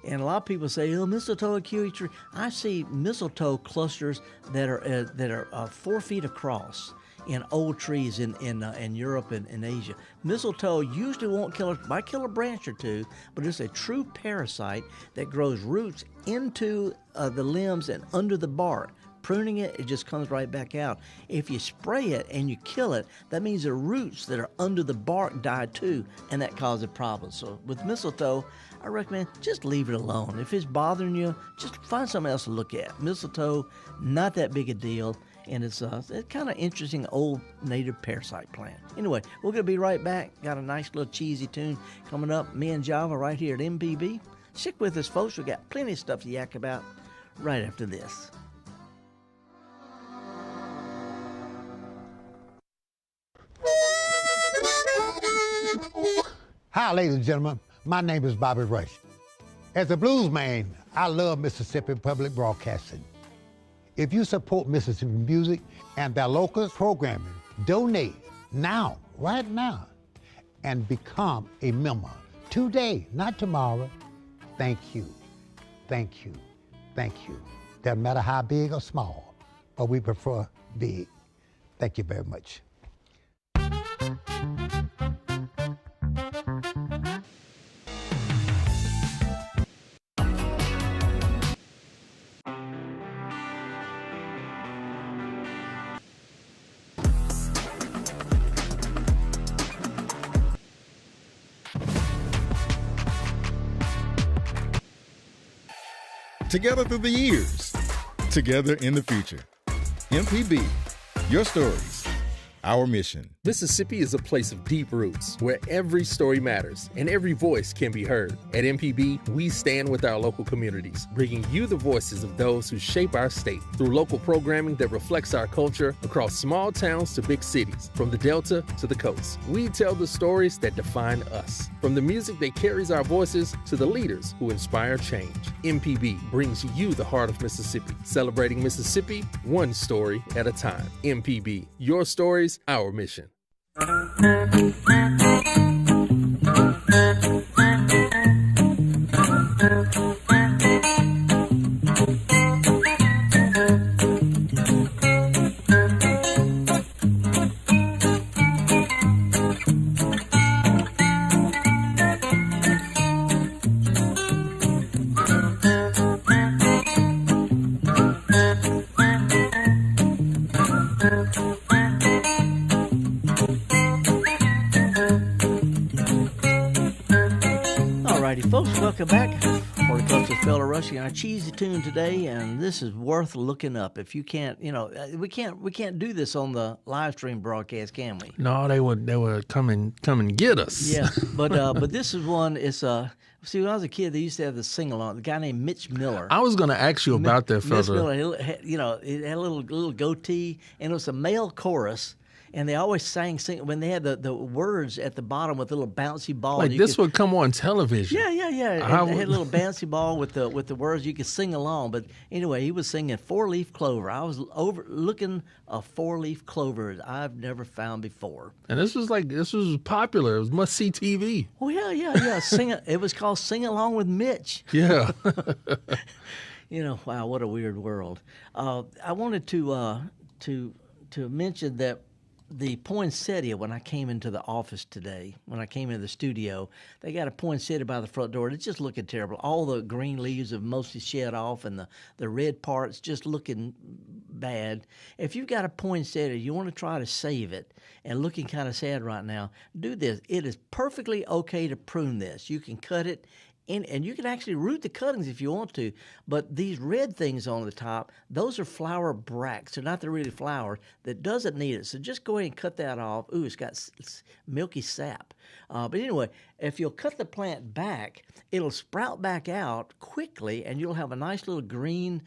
and a lot of people say, "Oh, mistletoe will kill your tree." I see mistletoe clusters that are 4 feet across. in old trees in Europe and in Asia. Mistletoe usually won't kill it, might kill a branch or two, but it's a true parasite that grows roots into the limbs and under the bark. Pruning it, it just comes right back out. If you spray it and you kill it, that means the roots that are under the bark die too, and that causes a problem. So with mistletoe, I recommend just leave it alone. If it's bothering you, just find something else to look at. Mistletoe, not that big a deal, and it's kind of interesting old native parasite plant. Anyway, we're going to be right back. Got a nice little cheesy tune coming up. Me and Java right here at MPB. Stick with us, folks. We got plenty of stuff to yak about right after this. Hi, ladies and gentlemen. My name is Bobby Rush. As a blues man, I love Mississippi Public Broadcasting. If you support Mississippi music and their local programming, donate now, right now, and become a member today, not tomorrow. Thank you, thank you, thank you. Doesn't matter how big or small, but we prefer big. Thank you very much. Together through the years, together in the future. MPB, your stories, our mission. Mississippi is a place of deep roots where every story matters and every voice can be heard. At MPB, we stand with our local communities, bringing you the voices of those who shape our state through local programming that reflects our culture across small towns to big cities, from the Delta to the coast. We tell the stories that define us, from the music that carries our voices to the leaders who inspire change. MPB brings you the heart of Mississippi, celebrating Mississippi one story at a time. MPB, your stories, our mission. Folks, welcome back. Horticulturalist Felder Rushing, our cheesy tune today, and this is worth looking up. If you can't, we can't do this on the live stream broadcast, can we? No, they would come and get us. Yeah, but this is one. It's see, when I was a kid, they used to have the sing along. The guy named Mitch Miller. I was going to ask you about that, Felder. Mitch Miller, he had a little goatee, and it was a male chorus. And they always sing when they had the words at the bottom with a little bouncy ball. Like this would come on television. Yeah. They had a little bouncy ball with the words. You could sing along. But anyway, he was singing Four-Leaf Clover. I was overlooking a four-leaf clover I've never found before. And this was popular. It was must-see TV. Oh yeah. It was called Sing Along with Mitch. Yeah. Wow, what a weird world. I wanted to mention that the poinsettia, when I came into the office today, when I came into the studio, they got a poinsettia by the front door. It's just looking terrible. All the green leaves have mostly shed off, and the red parts just looking bad. If you've got a poinsettia, you want to try to save it, and looking kind of sad right now, do this. It is perfectly okay to prune this. You can cut it. And you can actually root the cuttings if you want to, but these red things on the top, those are flower bracts. They're not the really flower. That doesn't need it. So just go ahead and cut that off. Ooh, it's got milky sap. But anyway, if you'll cut the plant back, it'll sprout back out quickly, and you'll have a nice little green,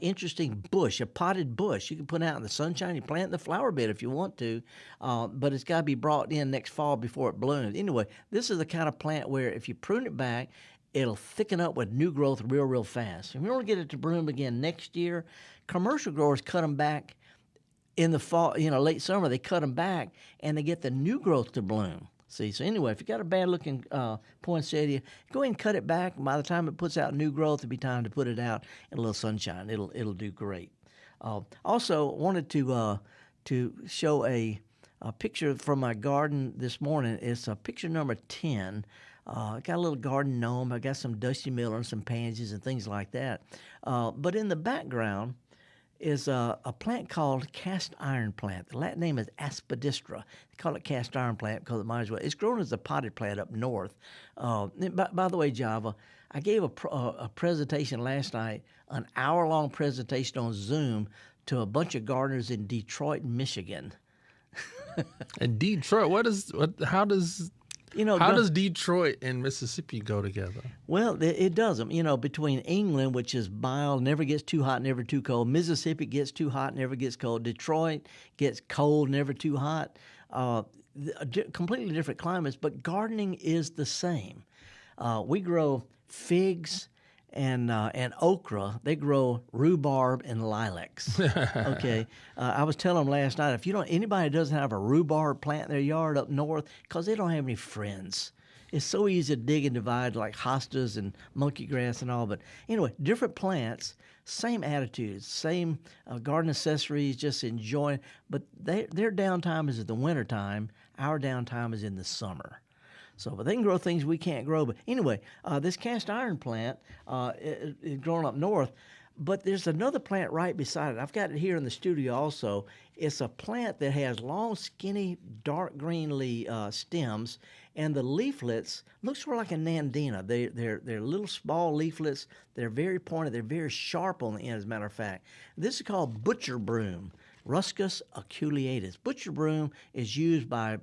interesting bush, a potted bush. You can put it out in the sunshine. You plant in the flower bed if you want to, but it's got to be brought in next fall before it blooms. Anyway, this is the kind of plant where if you prune it back, it'll thicken up with new growth real fast. If you want to get it to bloom again next year, commercial growers cut them back in the fall, late summer. They cut them back, and they get the new growth to bloom. See, so anyway, if you got a bad-looking poinsettia, go ahead and cut it back. By the time it puts out new growth, it'll be time to put it out in a little sunshine. It'll do great. Also, wanted to to show a picture from my garden this morning. It's picture number 10. I got a little garden gnome. I got some dusty miller and some pansies and things like that. But in the background is a plant called cast iron plant. The Latin name is aspidistra. They call it cast iron plant because it might as well. It's grown as a potted plant up north. By the way, Java, I gave a presentation last night, an hour-long presentation on Zoom to a bunch of gardeners in Detroit, Michigan. And Detroit, how does Detroit and Mississippi go together? Well, it doesn't. Between England, which is mild, never gets too hot, never too cold. Mississippi gets too hot, never gets cold. Detroit gets cold, never too hot. Completely different climates, but gardening is the same. We grow figs and okra. They grow rhubarb and lilacs. Okay, I was telling them last night, if anybody doesn't have a rhubarb plant in their yard up north, because they don't have any friends. It's so easy to dig and divide like hostas and monkey grass and all. But anyway, different plants, same attitudes, same garden accessories, just enjoying. But their downtime is in the wintertime. Our downtime is in the summer. So, but they can grow things we can't grow. But anyway, this cast iron plant is growing up north. But there's another plant right beside it. I've got it here in the studio also. It's a plant that has long, skinny, dark green stems, and the leaflets look sort of like a nandina. They're little small leaflets. They're very pointed. They're very sharp on the end, as a matter of fact. This is called butcher broom, Ruscus aculeatus. Butcher broom is used by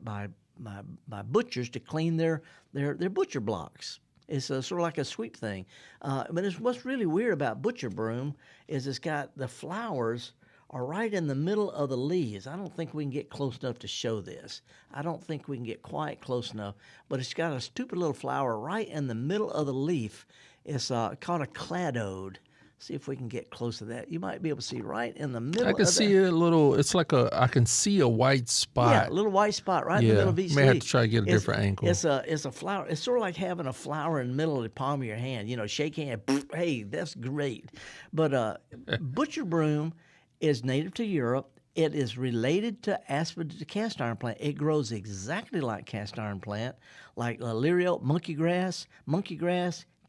butchers to clean their butcher blocks. It's sort of like a sweep thing. But what's really weird about butcher broom is it's got the flowers are right in the middle of the leaves. I don't think we can get close enough to show this. I don't think we can get quite close enough. But it's got a stupid little flower right in the middle of the leaf. It's called a cladode. See if we can get close to that. You might be able to see right in the middle. I can see a little. It's like I can see a white spot. Yeah, a little white spot right in the middle of each leaf. May have to try to get a different angle. It's a flower. It's sort of like having a flower in the middle of the palm of your hand. Shake hand. Hey, that's great. But butcher broom is native to Europe. It is related to the cast iron plant. It grows exactly like cast iron plant, like lirio, monkey grass,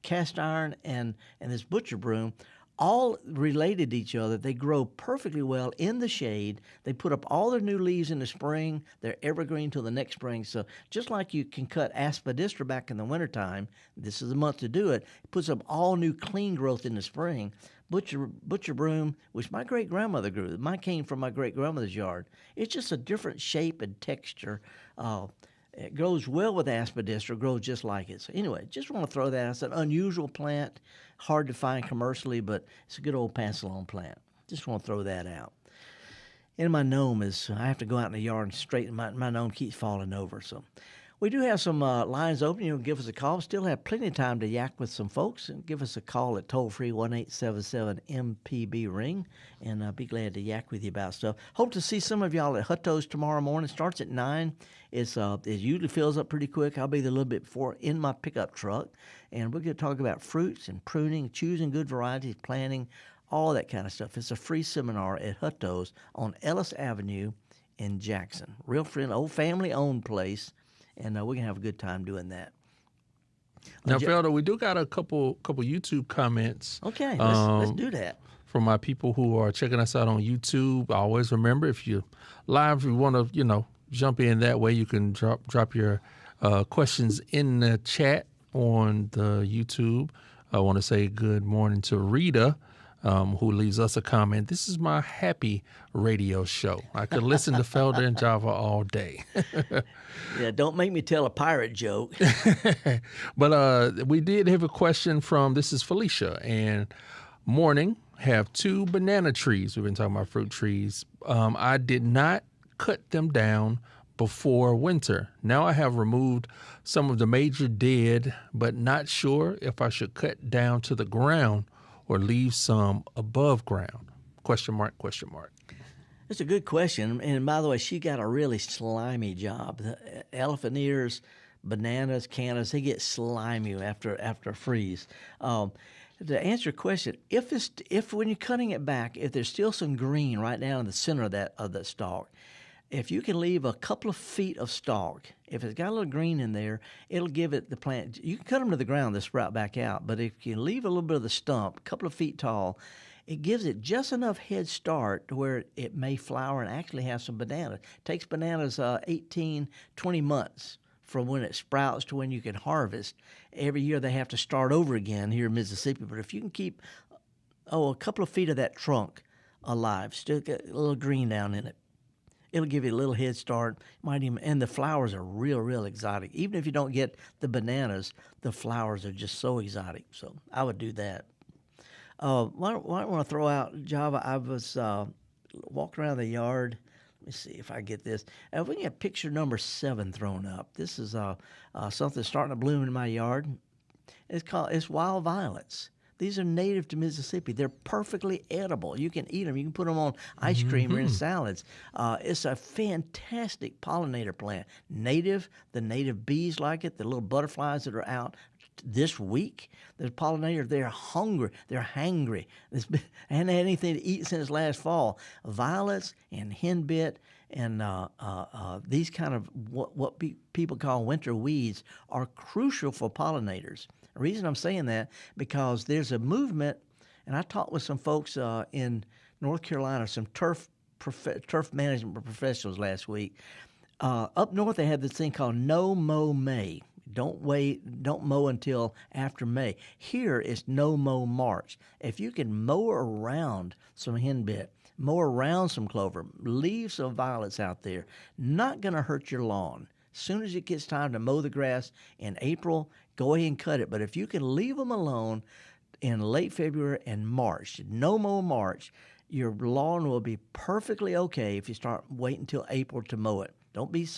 cast iron, and this butcher broom. All related to each other. They grow perfectly well in the shade. They put up all their new leaves in the spring. They're evergreen till the next spring. So just like you can cut aspidistra back in the wintertime, this is the month to do it. It puts up all new clean growth in the spring. Butcher broom, which my great-grandmother grew. Mine came from my great-grandmother's yard. It's just a different shape and texture. It grows well with aspidistra, grows just like it. So anyway, just want to throw that out. It's an unusual plant, hard to find commercially, but it's a good old pass-along plant. Just want to throw that out. And my gnome I have to go out in the yard and straighten. My gnome keeps falling over. So we do have some lines open. Give us a call. Still have plenty of time to yak with some folks. And give us a call at toll-free 1-877-MPB-RING. And I'll be glad to yak with you about stuff. Hope to see some of y'all at Hutto's tomorrow morning. Starts at 9. It usually fills up pretty quick. I'll be there a little bit before in my pickup truck. And we're going to talk about fruits and pruning, choosing good varieties, planting, all that kind of stuff. It's a free seminar at Hutto's on Ellis Avenue in Jackson. Real friendly, old family-owned place. And we're going to have a good time doing that. Now, Felder, we do got a couple YouTube comments. Okay, let's do that. From my people who are checking us out on YouTube. Always remember, if you're live, if you want to, jump in that way, you can drop your questions in the chat on the YouTube. I want to say good morning to Rita, who leaves us a comment. This is my happy radio show. I could listen to Felder and Java all day. Yeah, don't make me tell a pirate joke. But we did have a question from, this is Felicia, and morning, have 2 banana trees. We've been talking about fruit trees. I did not cut them down before winter. Now I have removed some of the major dead, but not sure if I should cut down to the ground or leave some above ground? Question mark. It's a good question. And by the way, she got a really slimy job. The elephant ears, bananas, cannas, they get slimy after a freeze. to answer your question, if when you're cutting it back, if there's still some green right down in the center of that stalk, if you can leave a couple of feet of stalk, if it's got a little green in there, it'll give it the plant. You can cut them to the ground, they'll sprout back out. But if you leave a little bit of the stump, a couple of feet tall, it gives it just enough head start to where it may flower and actually have some bananas. It takes bananas 18, 20 months from when it sprouts to when you can harvest. Every year they have to start over again here in Mississippi. But if you can keep, a couple of feet of that trunk alive, still get a little green down in it, it'll give you a little head start. And the flowers are real exotic. Even if you don't get the bananas, the flowers are just so exotic. So I would do that. Why don't I want to throw out, Java, I was walking around the yard. Let me see if I get this. If we can get picture number 7 thrown up. This is something starting to bloom in my yard. It's wild violets. These are native to Mississippi. They're perfectly edible. You can eat them. You can put them on ice cream or in salads. It's a fantastic pollinator plant. Native. The native bees like it. The little butterflies that are out this week, the pollinator, they're hungry. They're hangry. They haven't had anything to eat since last fall. Violets and henbit and these kind of what people call winter weeds are crucial for pollinators. The reason I'm saying that, because there's a movement, and I talked with some folks in North Carolina, some turf management professionals last week. Up north, they have this thing called No Mow May. Don't mow until after May. Here, it's No Mow March. If you can mow around some henbit, mow around some clover, leave some violets out there, not going to hurt your lawn. As soon as it gets time to mow the grass in April, go ahead and cut it. But if you can leave them alone in late February and March, No Mow March, your lawn will be perfectly okay if you start waiting until April to mow it. Don't be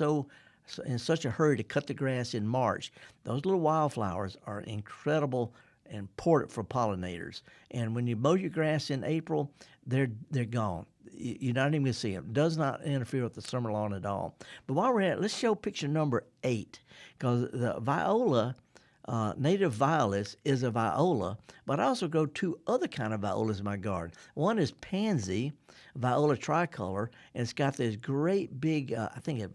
in such a hurry to cut the grass in March. Those little wildflowers are incredible and important for pollinators. And when you mow your grass in April, they're gone. You're not even going to see them. It does not interfere with the summer lawn at all. But while we're at it, let's show picture number 8, because the viola, native violets, is a viola, but I also grow 2 other kind of violas in my garden. One is pansy, viola tricolor, and it's got this great big, I think it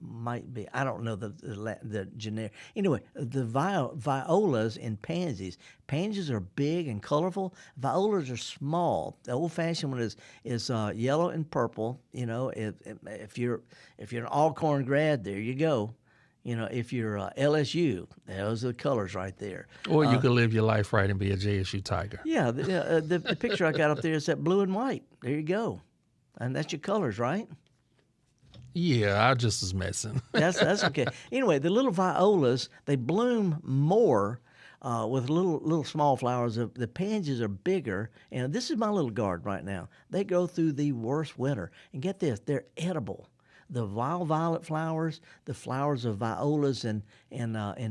might be, I don't know the generic. Anyway, the violas and pansies. Pansies are big and colorful. Violas are small. The old-fashioned one is yellow and purple. You know, if you're an Alcorn grad, there you go. You know, if you're LSU, those are the colors right there. Or you could live your life right and be a JSU Tiger. Yeah, the picture I got up there is that blue and white. There you go. And that's your colors, right? Yeah, I just was messing. That's okay. Anyway, the little violas, they bloom more with little small flowers. The pansies are bigger, and this is my little garden right now. They go through the worst winter. And get this, they're edible. The wild violet flowers, the flowers of violas and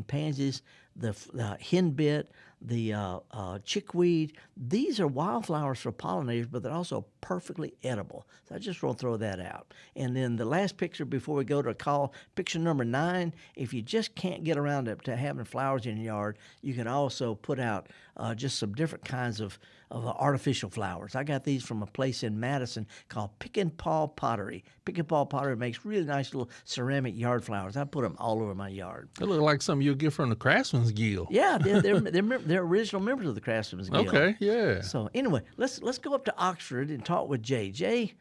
pansies, the henbit, the chickweed, these are wildflowers for pollinators, but they're also perfectly edible. So I just want to throw that out. And then the last picture before we go to a call, picture number 9, if you just can't get around to having flowers in your yard, you can also put out just some different kinds of artificial flowers. I got these from a place in Madison called Pick and Paw Pottery. Pick and Paw Pottery makes really nice little ceramic yard flowers. I put them all over my yard. They look like something you'll get from the Craftsman's Guild. Yeah, they're original members of the Craftsman's Guild. Okay, yeah. So anyway, let's go up to Oxford and talk with Jay. Jay,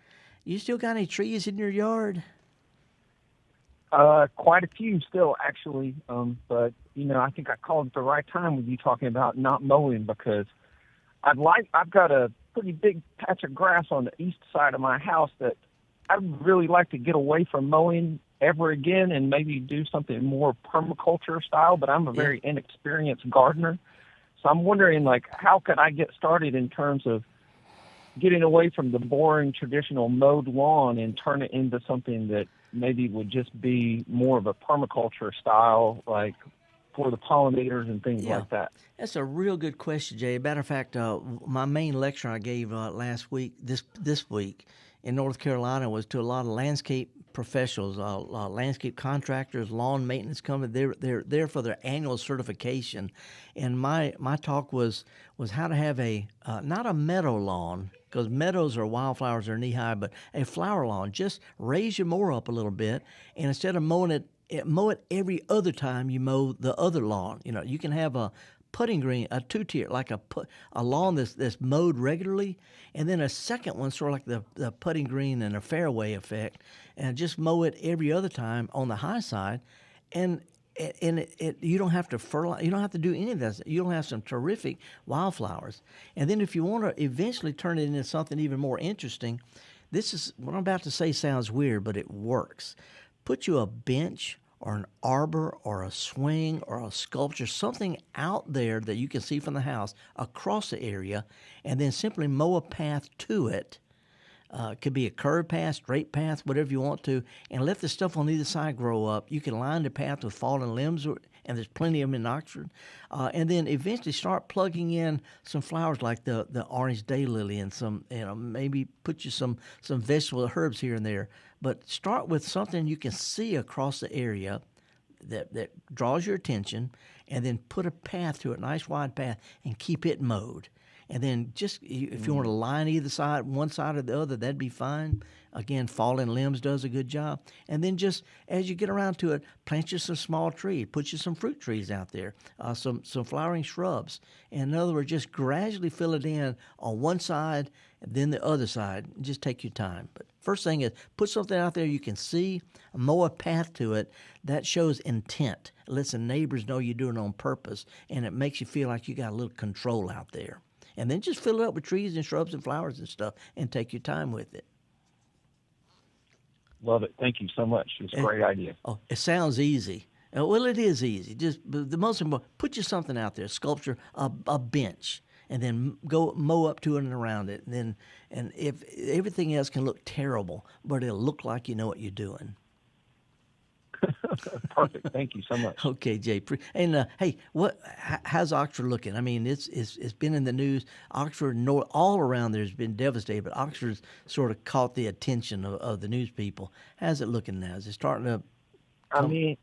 you still got any trees in your yard? Quite a few still, actually. But you know, I think I called at the right time with you talking about not mowing, because I've got a pretty big patch of grass on the east side of my house that I'd really like to get away from mowing ever again and maybe do something more permaculture style, but I'm a very inexperienced gardener. So I'm wondering, like, how could I get started in terms of getting away from the boring traditional mowed lawn and turn it into something that maybe would just be more of a permaculture style, like for the pollinators and things like that? That's a real good question, Jay. Matter of fact, my main lecture I gave this week in North Carolina was to a lot of landscape professionals, landscape contractors, lawn maintenance companies. They're there for their annual certification. And my talk was how to have a not a meadow lawn, because meadows or wildflowers are knee high, but a flower lawn. Just raise your mower up a little bit, and instead of mowing it, mow it every other time you mow the other lawn. You can have a putting green, a two-tier, like a lawn that's mowed regularly, and then a second one, sort of like the putting green and a fairway effect, and just mow it every other time on the high side, and you don't have to fertilize, you don't have to do any of that. You'll have some terrific wildflowers. And then if you want to eventually turn it into something even more interesting, this is what I'm about to say sounds weird, but it works. Put you a bench or an arbor or a swing or a sculpture, something out there that you can see from the house across the area, and then simply mow a path to it. It could be a curved path, straight path, whatever you want to, and let the stuff on either side grow up. You can line the path with fallen limbs, and there's plenty of them in Oxford. And then eventually start plugging in some flowers like the orange daylily and some, maybe put you some vegetable herbs here and there. But start with something you can see across the area that draws your attention, and then put a path to it, a nice wide path, and keep it mowed. And then just if you want to line either side, one side or the other, that'd be fine. Again, fallen limbs does a good job. And then just as you get around to it, plant you some small trees, put you some fruit trees out there, some flowering shrubs. And in other words, just gradually fill it in on one side and then the other side. Just take your time. But first thing is put something out there you can see, mow a path to it. That shows intent. It lets the neighbors know you're doing it on purpose, and it makes you feel like you got a little control out there. And then just fill it up with trees and shrubs and flowers and stuff, and take your time with it. Love it. Thank you so much. It's a great idea. Oh, it sounds easy. Well, it is easy. Just the most important, put you something out there, sculpture, a bench, and then go mow up to it and around it. And if everything else can look terrible, but it'll look like you know what you're doing. Perfect. Thank you so much. Okay, Jay. And hey, how's Oxford looking? I mean, it's been in the news. Oxford, all around there has been devastated, but Oxford's sort of caught the attention of the news people. How's it looking now? Is it starting to? I mean,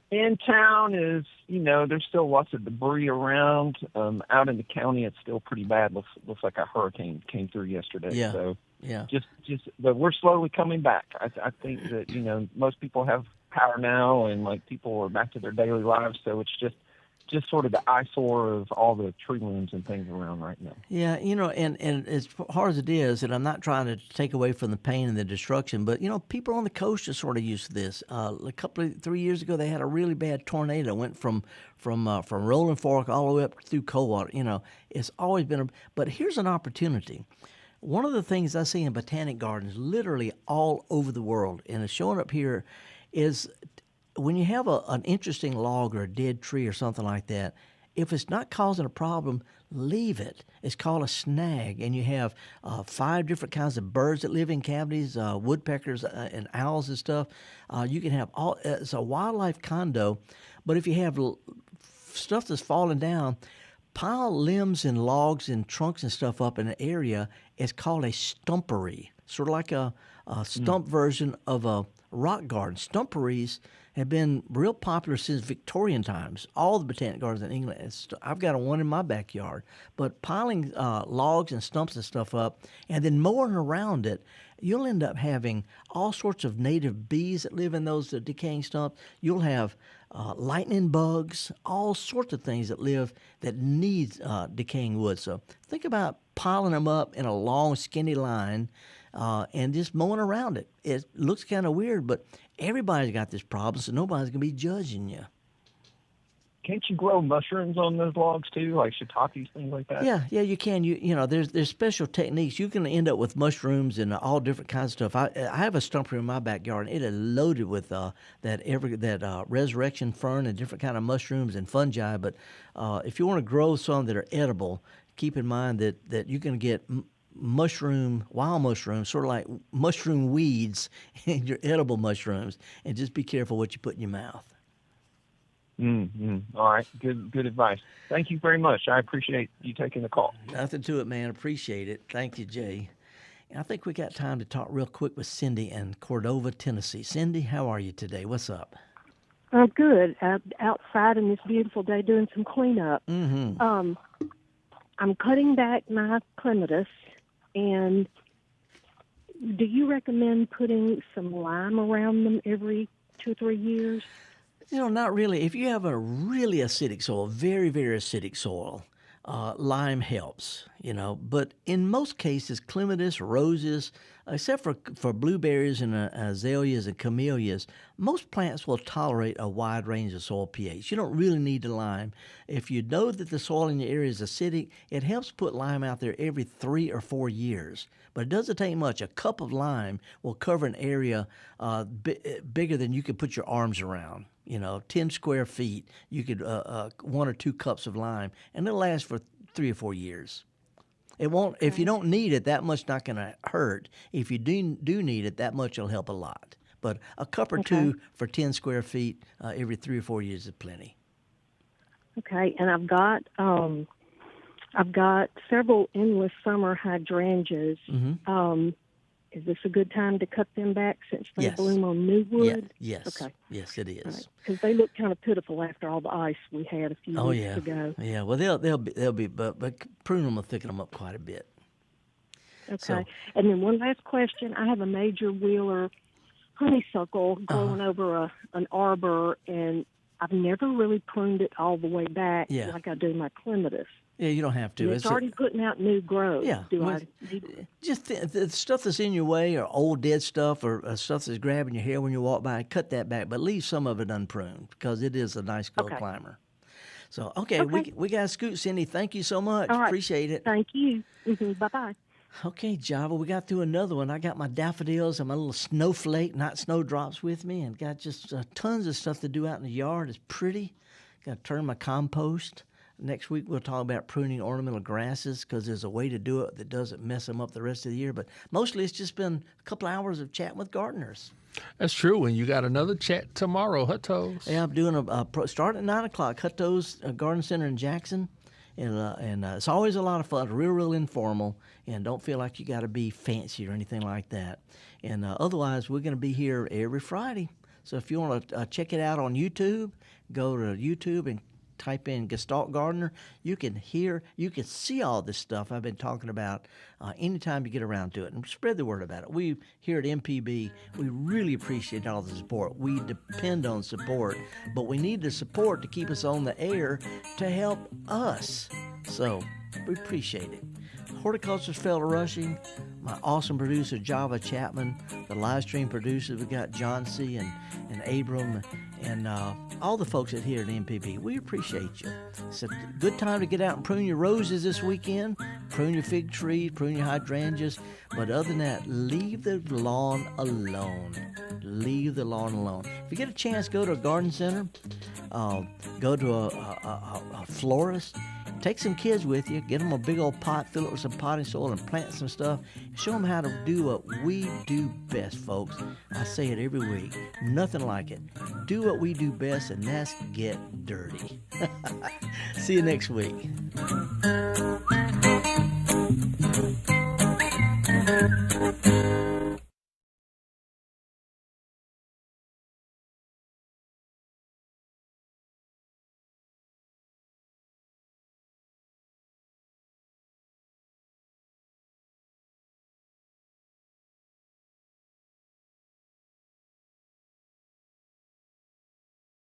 in town is there's still lots of debris around. Out in the county, it's still pretty bad. Looks like a hurricane came through yesterday. Yeah. So yeah. But we're slowly coming back. I think that most people have power now, and like people are back to their daily lives, so it's just sort of the eyesore of all the tree limbs and things around right now. Yeah, and as hard as it is, and I'm not trying to take away from the pain and the destruction, but people on the coast are sort of used to this. 3 years ago, they had a really bad tornado. Went from Rolling Fork all the way up through Coldwater. It's always been but here's an opportunity. One of the things I see in botanic gardens, literally all over the world, and it's showing up here, is when you have an interesting log or a dead tree or something like that, if it's not causing a problem, leave it. It's called a snag, and you have 5 different kinds of birds that live in cavities, woodpeckers and owls and stuff. You can have it's a wildlife condo, but if you have stuff that's falling down, pile limbs and logs and trunks and stuff up in an area. It's called a stumpery, sort of like a stump version of a rock garden. Stumperies have been real popular since Victorian times. All the botanic gardens in England. I've got one in my backyard. But piling logs and stumps and stuff up and then mowing around it, you'll end up having all sorts of native bees that live in those decaying stumps. You'll have lightning bugs, all sorts of things that need decaying wood. So think about piling them up in a long, skinny line and just mowing around it. It looks kind of weird, but everybody's got this problem, so nobody's going to be judging you. Can't you grow mushrooms on those logs too, like shiitakes, things like that? Yeah, you can. There's special techniques. You can end up with mushrooms and all different kinds of stuff. I have a stumpery in my backyard, and it is loaded with that resurrection fern and different kind of mushrooms and fungi. But if you want to grow some that are edible, keep in mind that you're going to get wild mushrooms, sort of like mushroom weeds in your edible mushrooms, and just be careful what you put in your mouth. All right. Good advice. Thank you very much. I appreciate you taking the call. Nothing to it, man. Appreciate it. Thank you, Jay. I think we got time to talk real quick with Cindy in Cordova, Tennessee. Cindy, how are you today? What's up? I'm good. Outside on this beautiful day doing some cleanup. Mm-hmm. I'm cutting back my clematis, and do you recommend putting some lime around them every 2 or 3 years? Not really. If you have a really acidic soil, very, very acidic soil, lime helps, But in most cases, clematis, roses, except for blueberries and azaleas and camellias, most plants will tolerate a wide range of soil pH. You don't really need the lime. If you know that the soil in your area is acidic, it helps put lime out there every 3 or 4 years. But it doesn't take much. A cup of lime will cover an area bigger than you could put your arms around. 10 square feet, you could 1 or 2 cups of lime, and it'll last for 3 or 4 years. It won't. If you don't need it, that much not going to hurt. If you do need it, that much will help a lot. But a cup or two for 10 square feet every 3 or 4 years is plenty. Okay, and I've got several endless summer hydrangeas. Mm-hmm. Is this a good time to cut them back since they bloom on new wood? Yes. Okay. Yes, it is. Because they look kind of pitiful after all the ice we had a few weeks ago. Yeah. Well, they'll be, but prune them will thicken them up quite a bit. Okay. And then one last question. I have a major wheeler honeysuckle growing over an arbor, and I've never really pruned it all the way back like I do my clematis. Yeah, you don't have to. And it's already putting out new growth. Yeah. Just the stuff that's in your way, or old dead stuff, or stuff that's grabbing your hair when you walk by, cut that back, but leave some of it unpruned because it is a nice growth climber. So, we got to scoot, Cindy. Thank you so much. All right. Appreciate it. Thank you. Mm-hmm. Bye-bye. Okay, Java, we got through another one. I got my daffodils and my little snowflake, not snowdrops with me, and got just tons of stuff to do out in the yard. It's pretty. Got to turn my compost. Next week, we'll talk about pruning ornamental grasses because there's a way to do it that doesn't mess them up the rest of the year. But mostly it's just been a couple hours of chatting with gardeners. That's true. And you got another chat tomorrow, Hutto's. Yeah, I'm doing start at 9 o'clock, Hutto's Garden Center in Jackson. And it's always a lot of fun, real informal, and don't feel like you got to be fancy or anything like that. And otherwise, we're going to be here every Friday. So if you want to check it out on YouTube, go to YouTube and type in Gestalt Gardener. You can see all this stuff I've been talking about anytime you get around to it, and spread the word about it. We here at MPB, we really appreciate all the support. We depend on support, but we need the support to keep us on the air to help us. So we appreciate it. Horticulturalist Felder Rushing, my awesome producer Java Chapman, the live stream producers, we got John C. and Abram, and all the folks at here at MPB. We appreciate you. It's a good time to get out and prune your roses this weekend, prune your fig trees, prune your hydrangeas, but other than that, leave the lawn alone. Leave the lawn alone. If you get a chance, go to a garden center, go to a florist. Take some kids with you, get them a big old pot, fill it with some potting soil, and plant some stuff. Show them how to do what we do best, folks. I say it every week. Nothing like it. Do what we do best, and that's get dirty. See you next week.